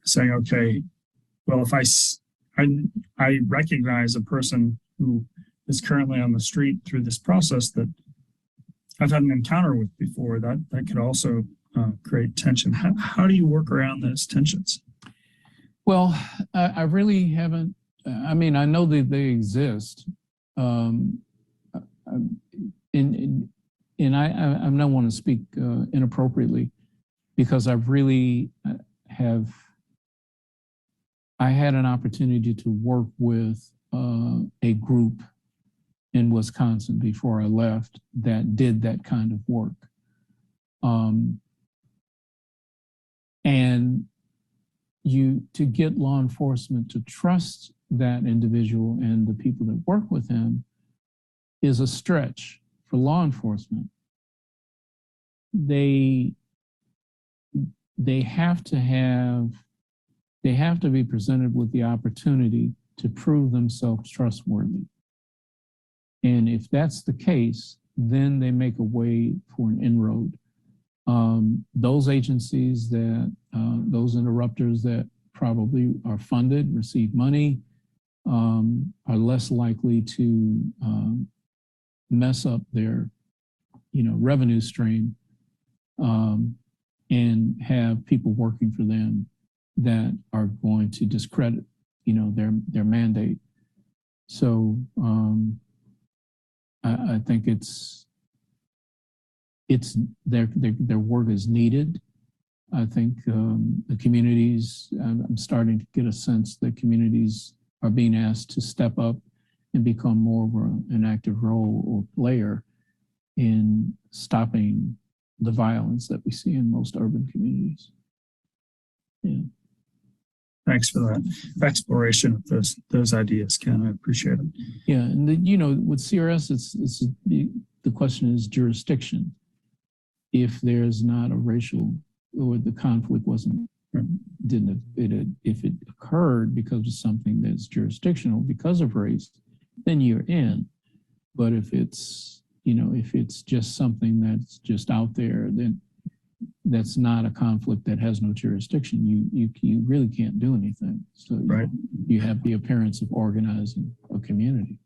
saying, okay, well, if I recognize a person who is currently on the street through this process that I've had an encounter with before, that could also create tension. How do you work around those tensions? Well, I really haven't. I mean, I know that they exist, and I don't want to speak inappropriately, because I had an opportunity to work with a group in Wisconsin before I left that did that kind of work. And to get law enforcement to trust that individual and the people that work with him is a stretch for law enforcement. They have to be presented with the opportunity to prove themselves trustworthy. And if that's the case, then they make a way for an inroad. Those agencies those interrupters that probably are funded, receive money, are less likely to mess up their, revenue stream, and have people working for them that are going to discredit, their mandate. So I think their work is needed. I think the communities, I'm starting to get a sense that communities are being asked to step up and become more of an active role or player in stopping the violence that we see in most urban communities. Yeah. Thanks for that exploration of those ideas, Ken. I appreciate it. Yeah, and with CRS, the question is jurisdiction. If there's not a racial, or the conflict if it occurred because of something that's jurisdictional because of race, then you're in. But if it's just something that's just out there, then that's not a conflict that has no jurisdiction. You really can't do anything. So right. You have the appearance of organizing a community.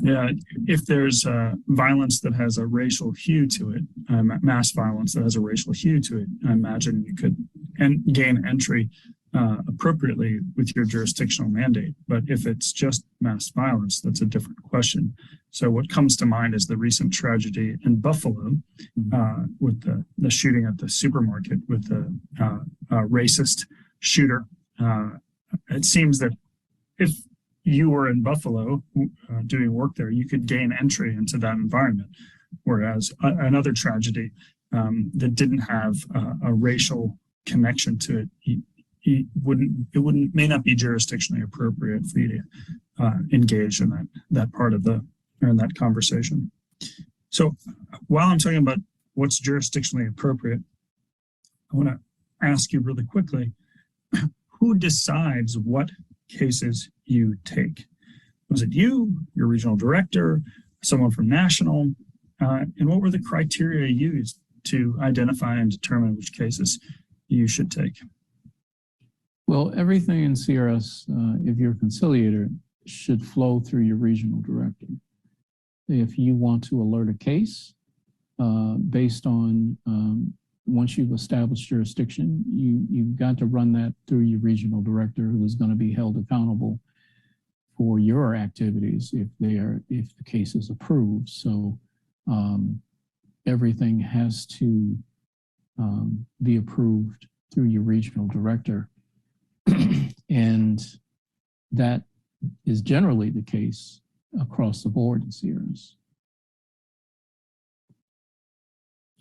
Yeah, if there's violence that has a racial hue to it, mass violence that has a racial hue to it, I imagine you could gain entry appropriately with your jurisdictional mandate. But if it's just mass violence, that's a different question. So what comes to mind is the recent tragedy in Buffalo with the shooting at the supermarket with the racist shooter. It seems that if you were in Buffalo doing work there, you could gain entry into that environment. Whereas another tragedy that didn't have a racial connection to it, may not be jurisdictionally appropriate for you to engage in that part of in that conversation. So while I'm talking about what's jurisdictionally appropriate, I want to ask you really quickly, who decides what cases you take? Was it you, your regional director, someone from national? And what were the criteria used to identify and determine which cases you should take? Well, everything in CRS, if you're a conciliator, should flow through your regional director. If you want to alert a case based on, once you've established jurisdiction, you've got to run that through your regional director, who is going to be held accountable for your activities if the case is approved. So everything has to be approved through your regional director. And that is generally the case across the board in CRS.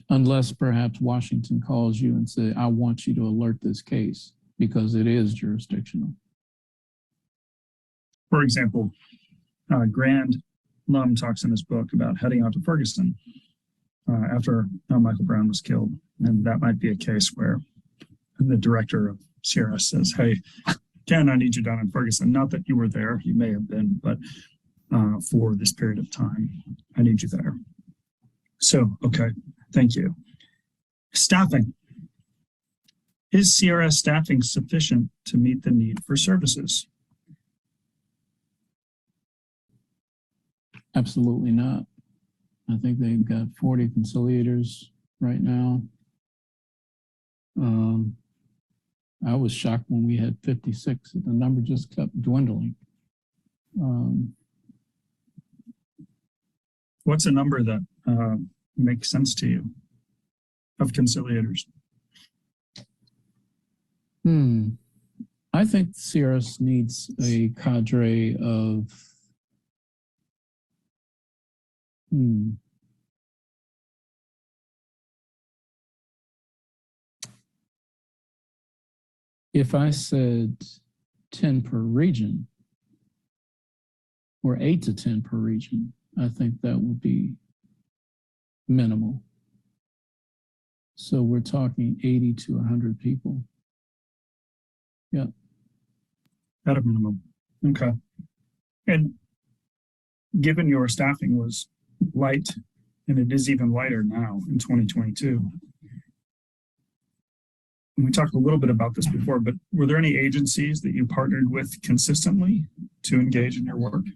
Unless perhaps Washington calls you and says, I want you to alert this case because it is jurisdictional. For example, Grand Lum talks in his book about heading out to Ferguson after Michael Brown was killed. And that might be a case where the director of CRS says, hey, Ken, I need you down in Ferguson. Not that you were there, you may have been, but for this period of time, I need you there. So, okay, thank you. Staffing. Is CRS staffing sufficient to meet the need for services? Absolutely not. I think they've got 40 conciliators right now. I was shocked when we had 56. The number just kept dwindling. What's a number that makes sense to you of conciliators? I think CRS needs a cadre of if I said 10 per region, or 8 to 10 per region, I think that would be minimal. So we're talking 80 to 100 people. Yeah. At a minimum. Okay. And given your staffing was light, and it is even lighter now in 2022, and we talked a little bit about this before, but were there any agencies that you partnered with consistently to engage in your work?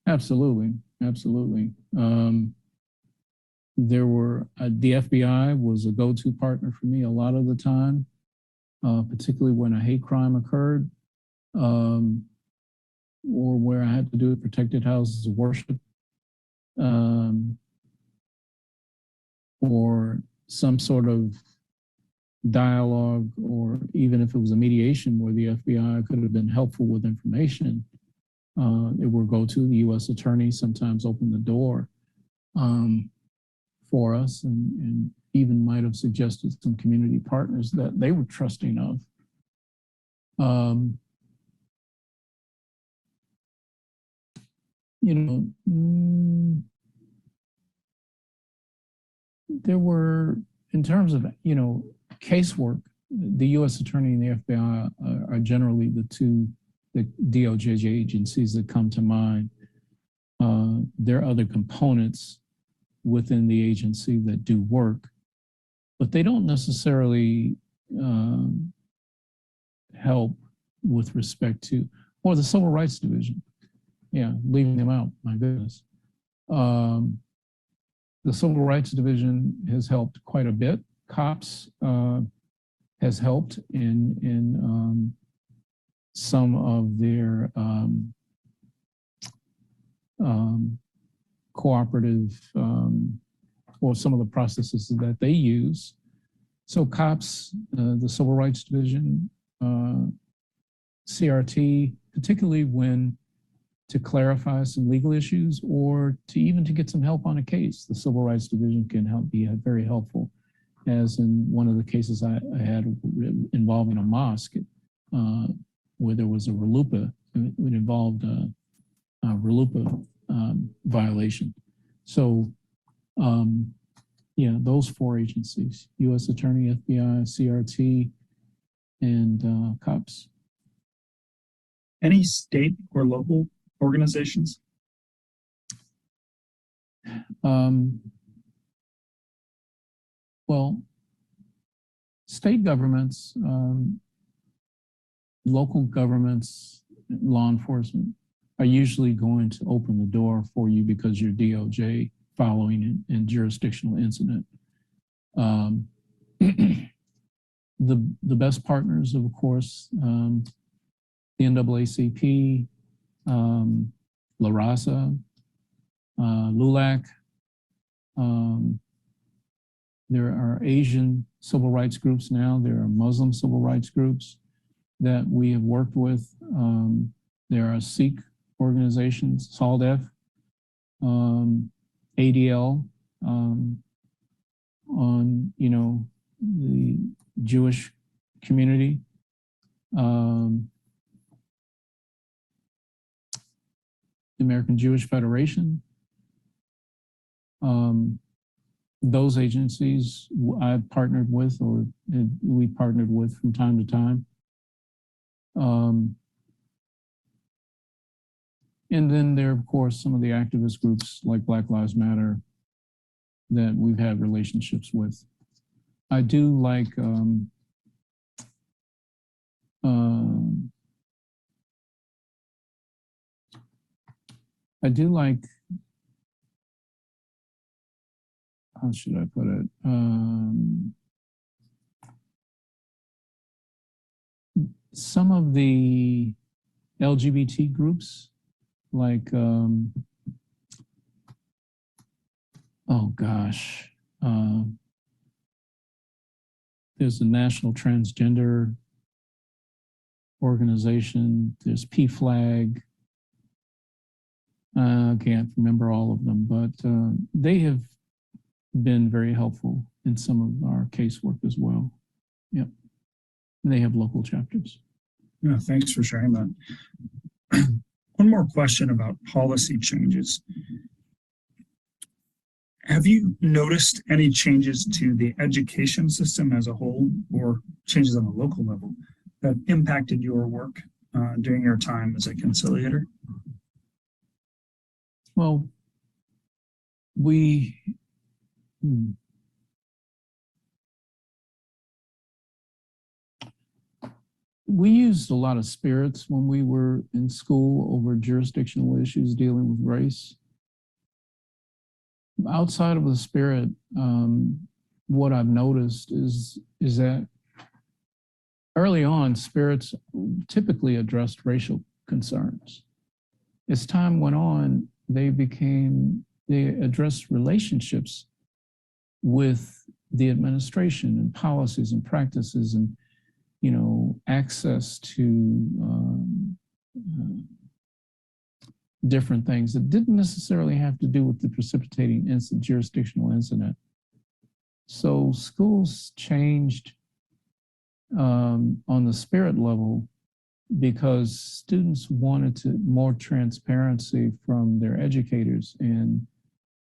Absolutely. Absolutely. There were, the FBI was a go-to partner for me a lot of the time, particularly when a hate crime occurred, or where I had to do protected houses of worship, or some sort of dialogue, or even if it was a mediation where the FBI could have been helpful with information, it would go to the U.S. attorney, sometimes open the door for us, and even might have suggested some community partners that they were trusting of. You know, there were, in terms of, you know, casework, the U.S. attorney and the FBI are generally the DOJ agencies that come to mind. There are other components within the agency that do work, but they don't necessarily help with respect to, or the Civil Rights Division. Yeah, leaving them out, my goodness. The Civil Rights Division has helped quite a bit. COPS has helped in some of their cooperative or some of the processes that they use. So COPS, the Civil Rights Division, CRT, particularly when to clarify some legal issues or to even to get some help on a case. The Civil Rights Division can be very helpful, as in one of the cases I had involving a mosque where there was a RLUIPA. It involved a RLUIPA violation. So, yeah, those four agencies: U.S. Attorney, FBI, CRT, and COPS. Any state or local organizations? Well, state governments, local governments, law enforcement are usually going to open the door for you because you're DOJ following a jurisdictional incident. The best partners, of course, the NAACP, La Raza, LULAC. There are Asian civil rights groups now. There are Muslim civil rights groups that we have worked with. There are Sikh organizations, SALDEF, ADL, on, you know, the Jewish community. The American Jewish Federation. Those agencies I've partnered with, or we partnered with from time to time. And then there are, of course, some of the activist groups like Black Lives Matter that we've had relationships with. I do like how should I put it? Some of the LGBT groups, like, oh gosh, there's a National Transgender Organization, there's PFLAG. I can't remember all of them, but they have been very helpful in some of our casework as well. Yep. And they have local chapters. Yeah, thanks for sharing that. One more question about policy changes. Have you noticed any changes to the education system as a whole, or changes on a local level, that impacted your work during your time as a conciliator? Well, we used a lot of spirits when we were in school over jurisdictional issues dealing with race. Outside of the spirit, what I've noticed is that early on, spirits typically addressed racial concerns. As time went on, they addressed relationships with the administration and policies and practices and, you know, access to different things that didn't necessarily have to do with the precipitating jurisdictional incident. So schools changed on the spirit level because students wanted more transparency from their educators and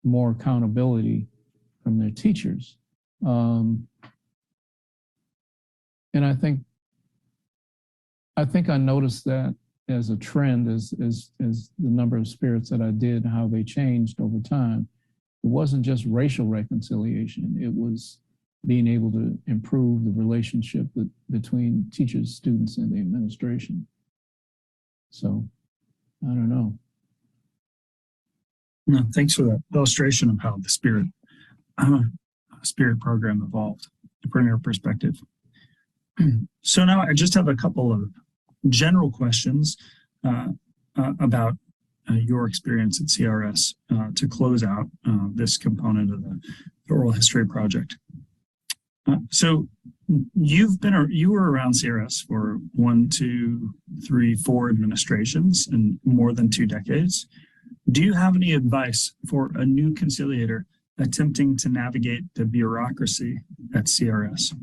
more accountability from their teachers. And I think I noticed that as a trend, as the number of spirits that I did, how they changed over time. It wasn't just racial reconciliation. It was being able to improve the relationship between teachers, students, and the administration. So, I don't know. No, thanks for that illustration of how the spirit program evolved from your perspective. So now I just have a couple of general questions about your experience at CRS to close out this component of the oral history project. So You were around CRS for 1, 2, 3, 4 administrations and more than 2 decades. Do you have any advice for a new conciliator attempting to navigate the bureaucracy at CRS?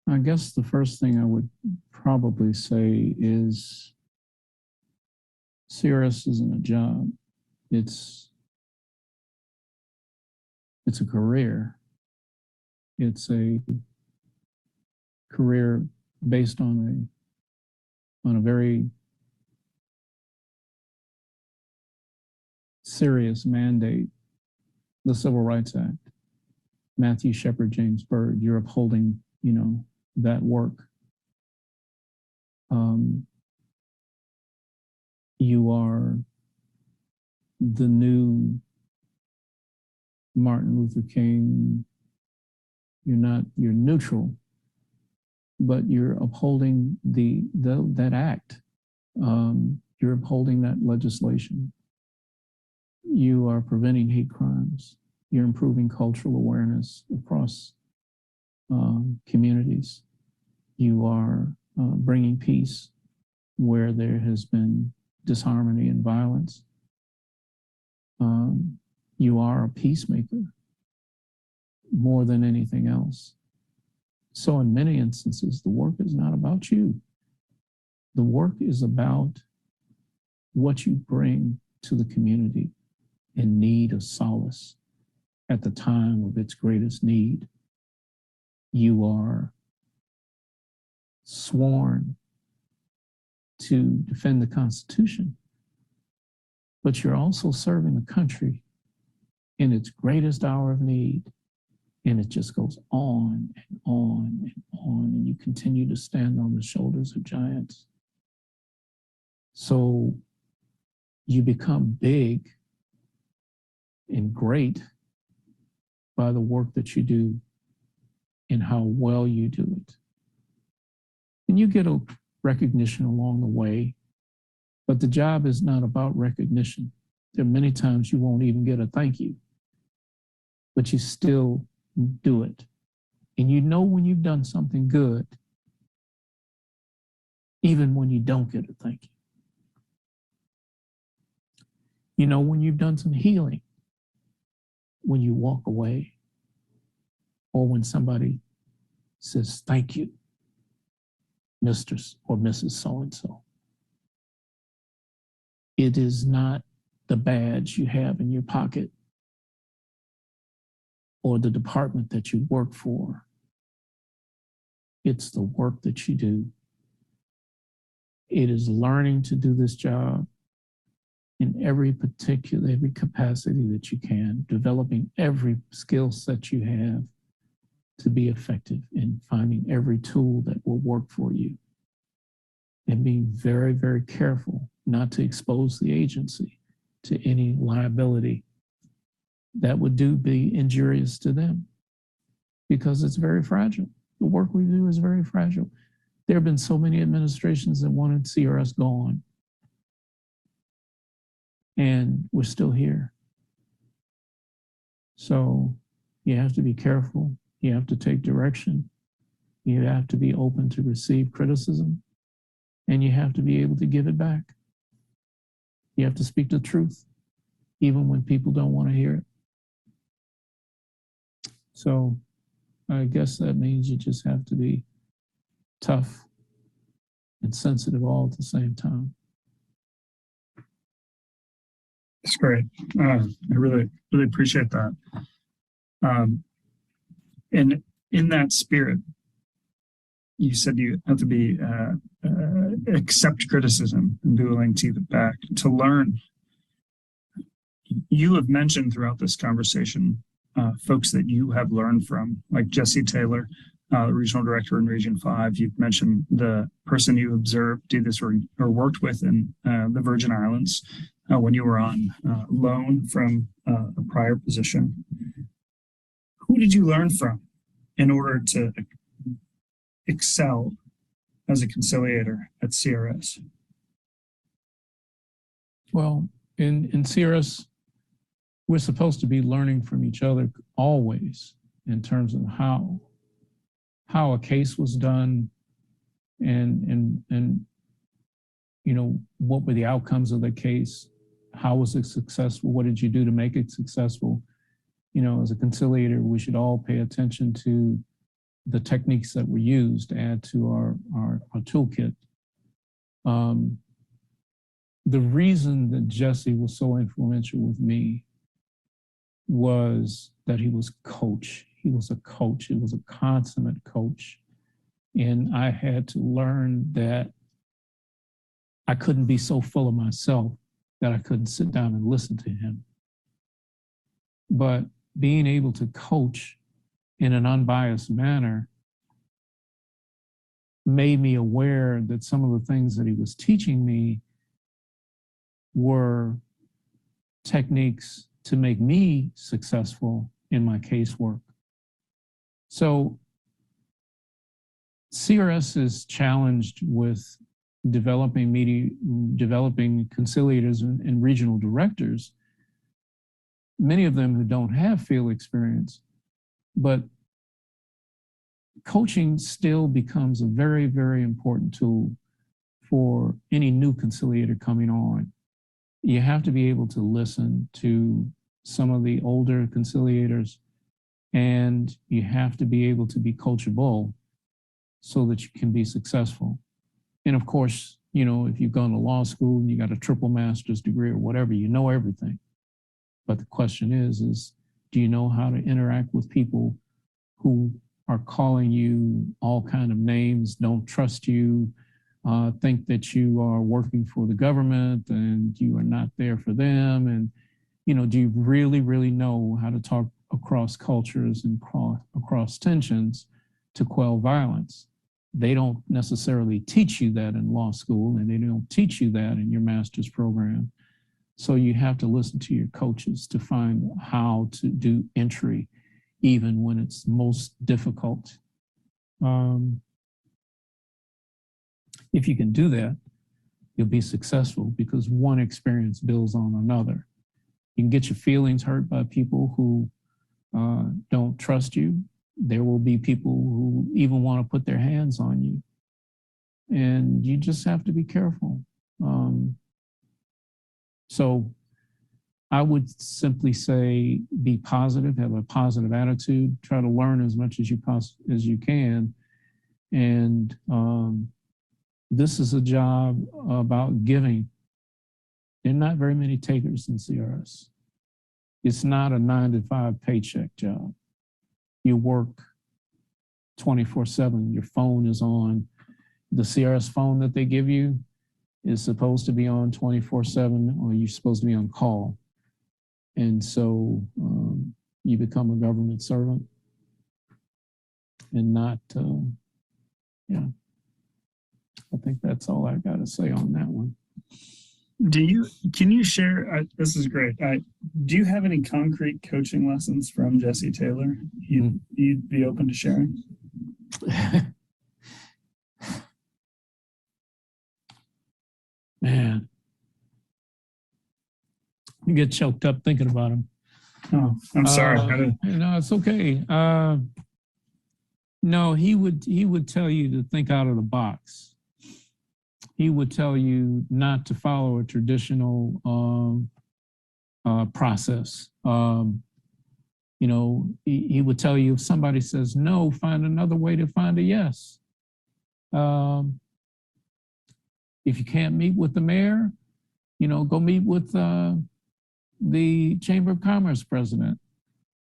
I guess the first thing I would probably say is CRS isn't a job. It's a career. It's a career based on a very serious mandate, the Civil Rights Act. Matthew Shepard, James Byrd, you're upholding, that work. You are the new Martin Luther King. You're neutral, but you're upholding that act. You're upholding that legislation. You are preventing hate crimes. You're improving cultural awareness across communities. You are bringing peace where there has been disharmony and violence. You are a peacemaker more than anything else. So in many instances, the work is not about you. The work is about what you bring to the community in need of solace at the time of its greatest need. You are sworn to defend the Constitution, but you're also serving the country in its greatest hour of need. And it just goes on and on and on, and you continue to stand on the shoulders of giants. So you become big and great by the work that you do and how well you do it. And you get a recognition along the way, but the job is not about recognition. There are many times you won't even get a thank you, but you still do it. And you know when you've done something good, even when you don't get a thank you. You know when you've done some healing, when you walk away, or when somebody says, thank you, Mr. or Mrs. So-and-so. It is not the badge you have in your pocket or the department that you work for. It's the work that you do. It is learning to do this job in every capacity that you can, developing every skill set you have to be effective in finding every tool that will work for you, and being very, very careful not to expose the agency to any liability that would be injurious to them, because it's very fragile. The work we do is very fragile. There have been so many administrations that wanted CRS gone, and we're still here. So you have to be careful. You have to take direction. You have to be open to receive criticism, and you have to be able to give it back. You have to speak the truth, even when people don't want to hear it. So I guess that means you just have to be tough and sensitive all at the same time. That's great. I really, really appreciate that. And in that spirit, you said you have to be accept criticism and be willing to give it back, to learn. You have mentioned throughout this conversation folks that you have learned from, like Jesse Taylor, the regional director in Region 5. You've mentioned the person you observed do this or worked with in the Virgin Islands when you were on loan from a prior position. Who did you learn from in order to excel as a conciliator at CRS? Well, in CRS, we're supposed to be learning from each other always in terms of how a case was done and you know, what were the outcomes of the case? How was it successful? What did you do to make it successful? You know, as a conciliator, we should all pay attention to the techniques that were used to add to our toolkit. The reason that Jesse was so influential with me was that he was coach. He was a coach. He was a consummate coach. And I had to learn that I couldn't be so full of myself that I couldn't sit down and listen to him. But being able to coach in an unbiased manner made me aware that some of the things that he was teaching me were techniques to make me successful in my casework. So CRS is challenged with developing conciliators and regional directors, many of them who don't have field experience, but coaching still becomes a very, very important tool for any new conciliator coming on. You have to be able to listen to some of the older conciliators, and you have to be able to be coachable so that you can be successful. And of course, you know, if you've gone to law school and you got a triple master's degree or whatever, you know everything. But the question is do you know how to interact with people who are calling you all kind of names, don't trust you, think that you are working for the government and you are not there for them? And, you know, do you really, really know how to talk across cultures and across tensions to quell violence? They don't necessarily teach you that in law school, and they don't teach you that in your master's program. So you have to listen to your coaches to find how to do entry, even when it's most difficult. If you can do that, you'll be successful because one experience builds on another. You can get your feelings hurt by people who don't trust you. There will be people who even want to put their hands on you. And you just have to be careful. So I would simply say be positive, have a positive attitude, try to learn as much as you can. And this is a job about giving. There are not very many takers in CRS. It's not a 9-to-5 paycheck job. You work 24/7. Your phone is on. The CRS phone that they give you is supposed to be on 24/7, or you're supposed to be on call. And so you become a government servant and not, yeah. I think that's all I got to say on that one. Can you share, this is great. Do you have any concrete coaching lessons from Jesse Taylor you'd be open to sharing? Man, you get choked up thinking about him. Oh, I'm sorry. No, it's okay. No, he would tell you to think out of the box. He would tell you not to follow a traditional process. You know, he would tell you if somebody says no, find another way to find a yes. If you can't meet with the mayor, you know, go meet with the Chamber of Commerce president,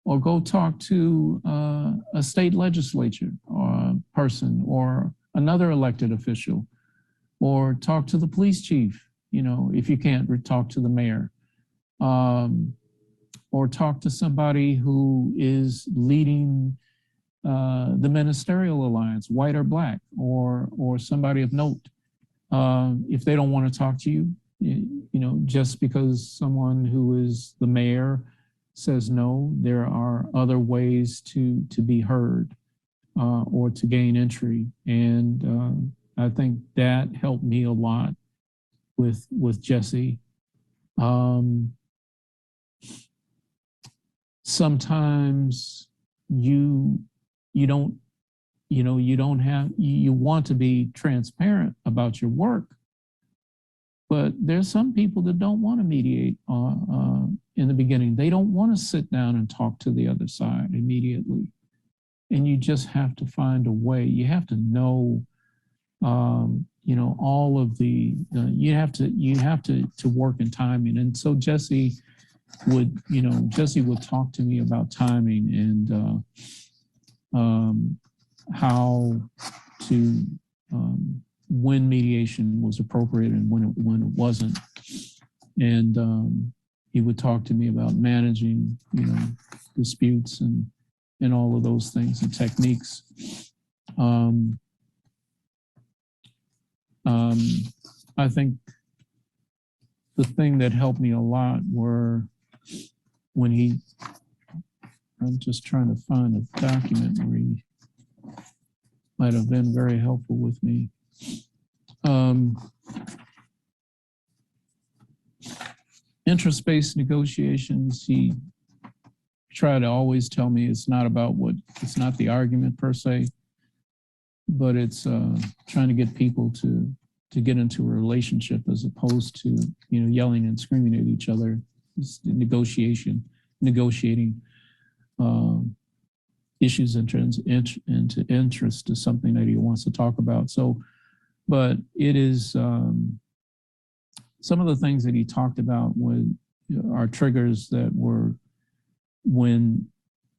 or go talk to a state legislature or person or another elected official, or talk to the police chief, you know, if you can't talk to the mayor, or talk to somebody who is leading the ministerial alliance, white or black, or somebody of note. If they don't want to talk to you, you know, just because someone who is the mayor says no, there are other ways to be heard or to gain entry. And I think that helped me a lot with Jesse. Sometimes you don't, you want to be transparent about your work, but there's some people that don't want to mediate in the beginning. They don't want to sit down and talk to the other side immediately. And you just have to find a way. You have to know, all of you have to work in timing. And so Jesse would talk to me about timing and how to, when mediation was appropriate and when it wasn't. And he would talk to me about managing, disputes and all of those things and techniques. I think the thing that helped me a lot were when I'm just trying to find a document where he might have been very helpful with me. Interest-based negotiations, he tried to always tell me it's not the argument per se, but it's trying to get people to get into a relationship as opposed to, yelling and screaming at each other. It's negotiating issues into interest is something that he wants to talk about. So, but it is some of the things that he talked about are triggers that were when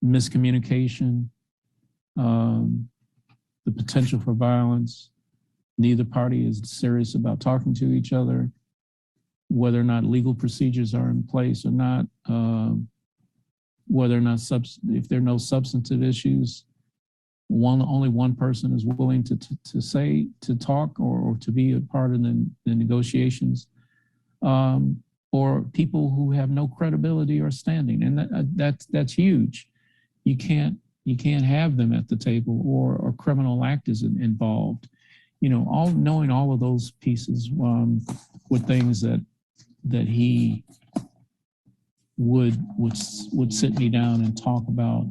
miscommunication, the potential for violence, neither party is serious about talking to each other, whether or not legal procedures are in place or not, whether or not if there are no substantive issues, only one person is willing to talk or to be a part of the negotiations, or people who have no credibility or standing, and that's huge. You can't have them at the table, or criminal act is involved. Knowing all of those pieces were things that he would sit me down and talk about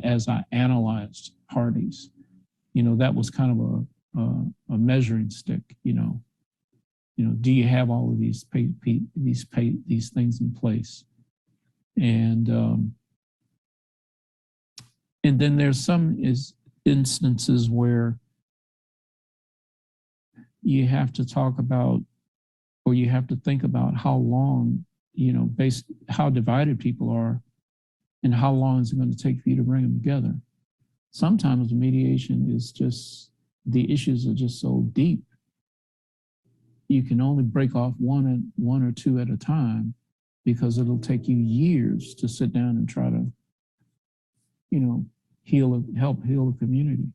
as I analyzed parties. That was kind of a measuring stick. Do you have all of these things in place? And then there's some instances where you have to talk about, or you have to think about how long, how divided people are and how long is it going to take for you to bring them together. Sometimes the mediation is just, the issues are just so deep. You can only break off one or two at a time because it'll take you years to sit down and try to, help heal the community.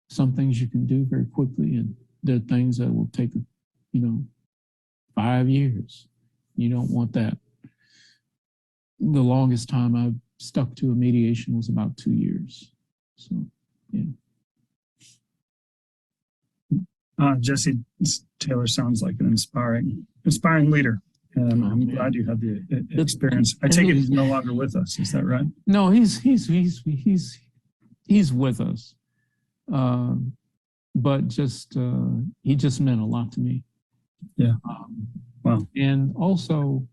Some things you can do very quickly, and there are things that will take, 5 years. You don't want that. The longest time I've stuck to a mediation was about 2 years. So, yeah. Jesse Taylor sounds like an inspiring leader. And I'm glad you had the experience. I take it he's no longer with us. Is that right? No, he's with us. But he just meant a lot to me. Yeah. Wow. And also,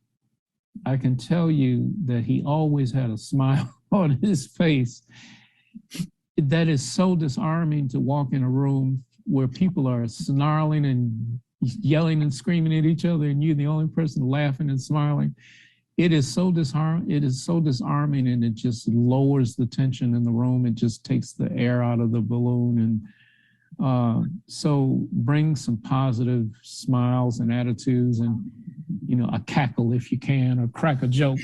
I can tell you that he always had a smile on his face. That is so disarming to walk in a room where people are snarling and yelling and screaming at each other, and you're the only person laughing and smiling. It is so disarming, and it just lowers the tension in the room. It just takes the air out of the balloon. And so bring some positive smiles and attitudes, and a cackle if you can, or crack a joke.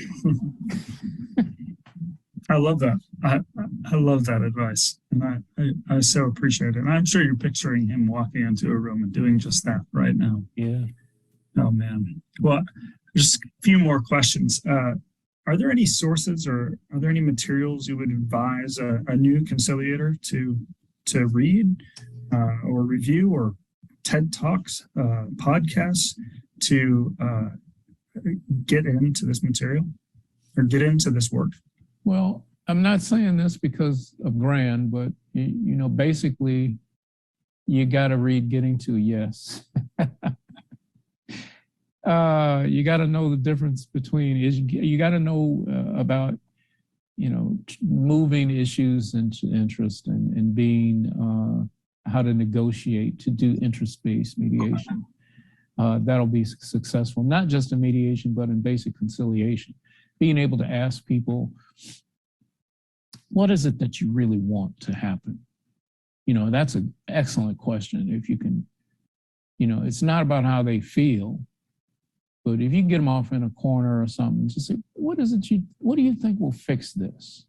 I love that. I love that advice, and I so appreciate it. And I'm sure you're picturing him walking into a room and doing just that right now. Yeah. Oh man. Well, just a few more questions. Are there any sources or are there any materials you would advise a new conciliator to read or review, or TED Talks, podcasts to get into this material or get into this work? Well, I'm not saying this because of Grand, but basically you got to read Getting to a Yes. You got to know the difference between, you got to know about, moving issues into interest and being, how to negotiate to do interest-based mediation. That'll be successful, not just in mediation, but in basic conciliation. Being able to ask people, what is it that you really want to happen? That's an excellent question. If you can, it's not about how they feel, but if you can get them off in a corner or something, just say, what do you think will fix this?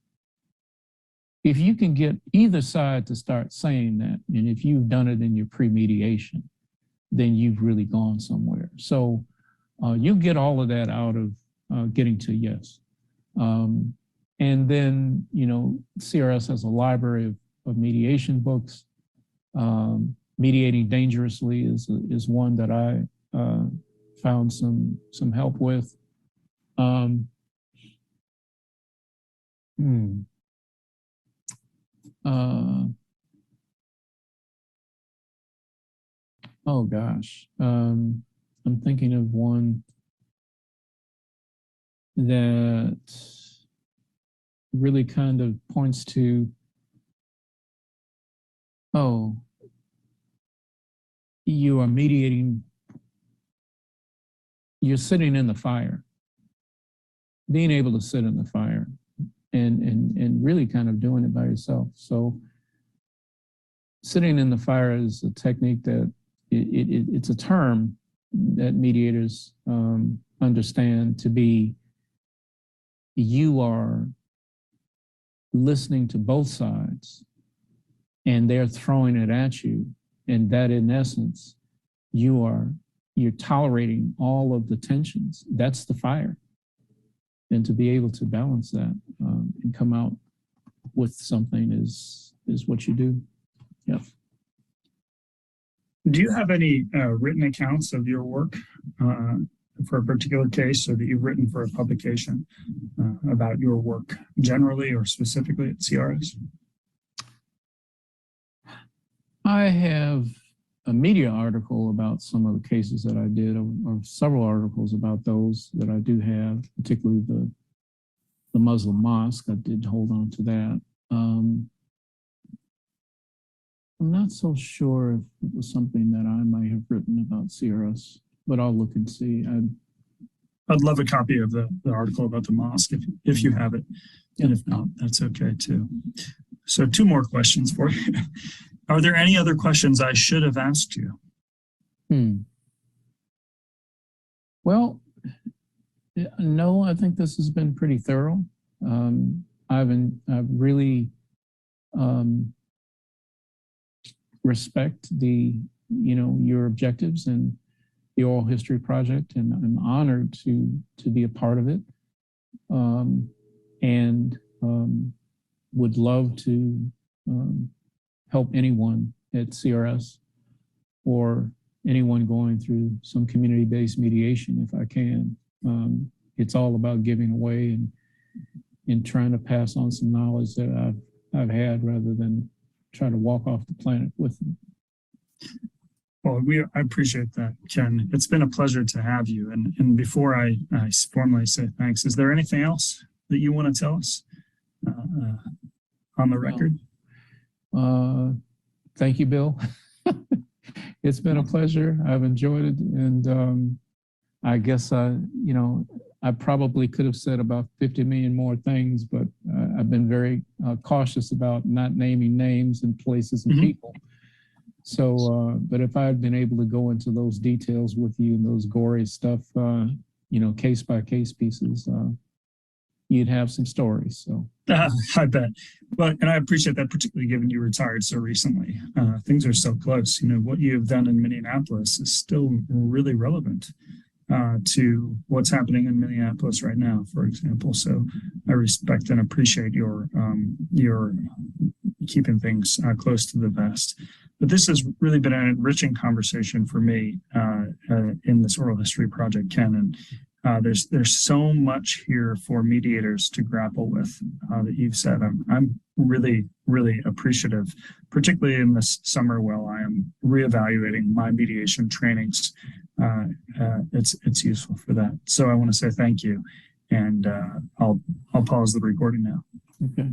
If you can get either side to start saying that, and if you've done it in your pre-mediation, then you've really gone somewhere. So you get all of that out of Getting to Yes. And then, CRS has a library of mediation books. Mediating Dangerously is one that I found some help with. Oh gosh, I'm thinking of one that really kind of points to, you are mediating, you're sitting in the fire, being able to sit in the fire and really kind of doing it by yourself. So sitting in the fire is a technique that it's a term that mediators understand to be, you are listening to both sides and they're throwing it at you, and that in essence you're tolerating all of the tensions. That's the fire. And to be able to balance that and come out with something is what you do. Yep. Do you have any written accounts of your work for a particular case, or that you've written for a publication about your work generally or specifically at CRS? I have a media article about some of the cases that I did, or several articles about those that I do have, particularly the Muslim mosque. I did hold on to that. I'm not so sure if it was something that I might have written about CRS, but I'll look and see. I'd love a copy of the article about the mosque if you have it. And if not, that's okay too. So 2 more questions for you. Are there any other questions I should have asked you? Well, no, I think this has been pretty thorough. I've really respect your objectives and the Oral History Project, and I'm honored to be a part of it, and would love to help anyone at CRS or anyone going through some community-based mediation if I can. It's all about giving away and trying to pass on some knowledge that I've had, rather than try to walk off the planet with them. Well, I appreciate that, Ken. It's been a pleasure to have you. And before I formally say thanks, is there anything else that you want to tell us on the record? Thank you, Bill. It's been a pleasure. I've enjoyed it. And I guess, I probably could have said about 50 million more things, but I've been very cautious about not naming names and places and people. So, but if I had been able to go into those details with you and those gory stuff, case by case pieces, you'd have some stories. So I bet. But, and I appreciate that, particularly given you retired so recently. Things are so close. What you have done in Minneapolis is still really relevant to what's happening in Minneapolis right now, for example. So I respect and appreciate your keeping things close to the vest. But this has really been an enriching conversation for me in this oral history project, Ken. There's so much here for mediators to grapple with that you've said. I'm really, really appreciative, particularly in this summer while I am reevaluating my mediation trainings. It's useful for that. So I want to say thank you, and I'll pause the recording now. Okay.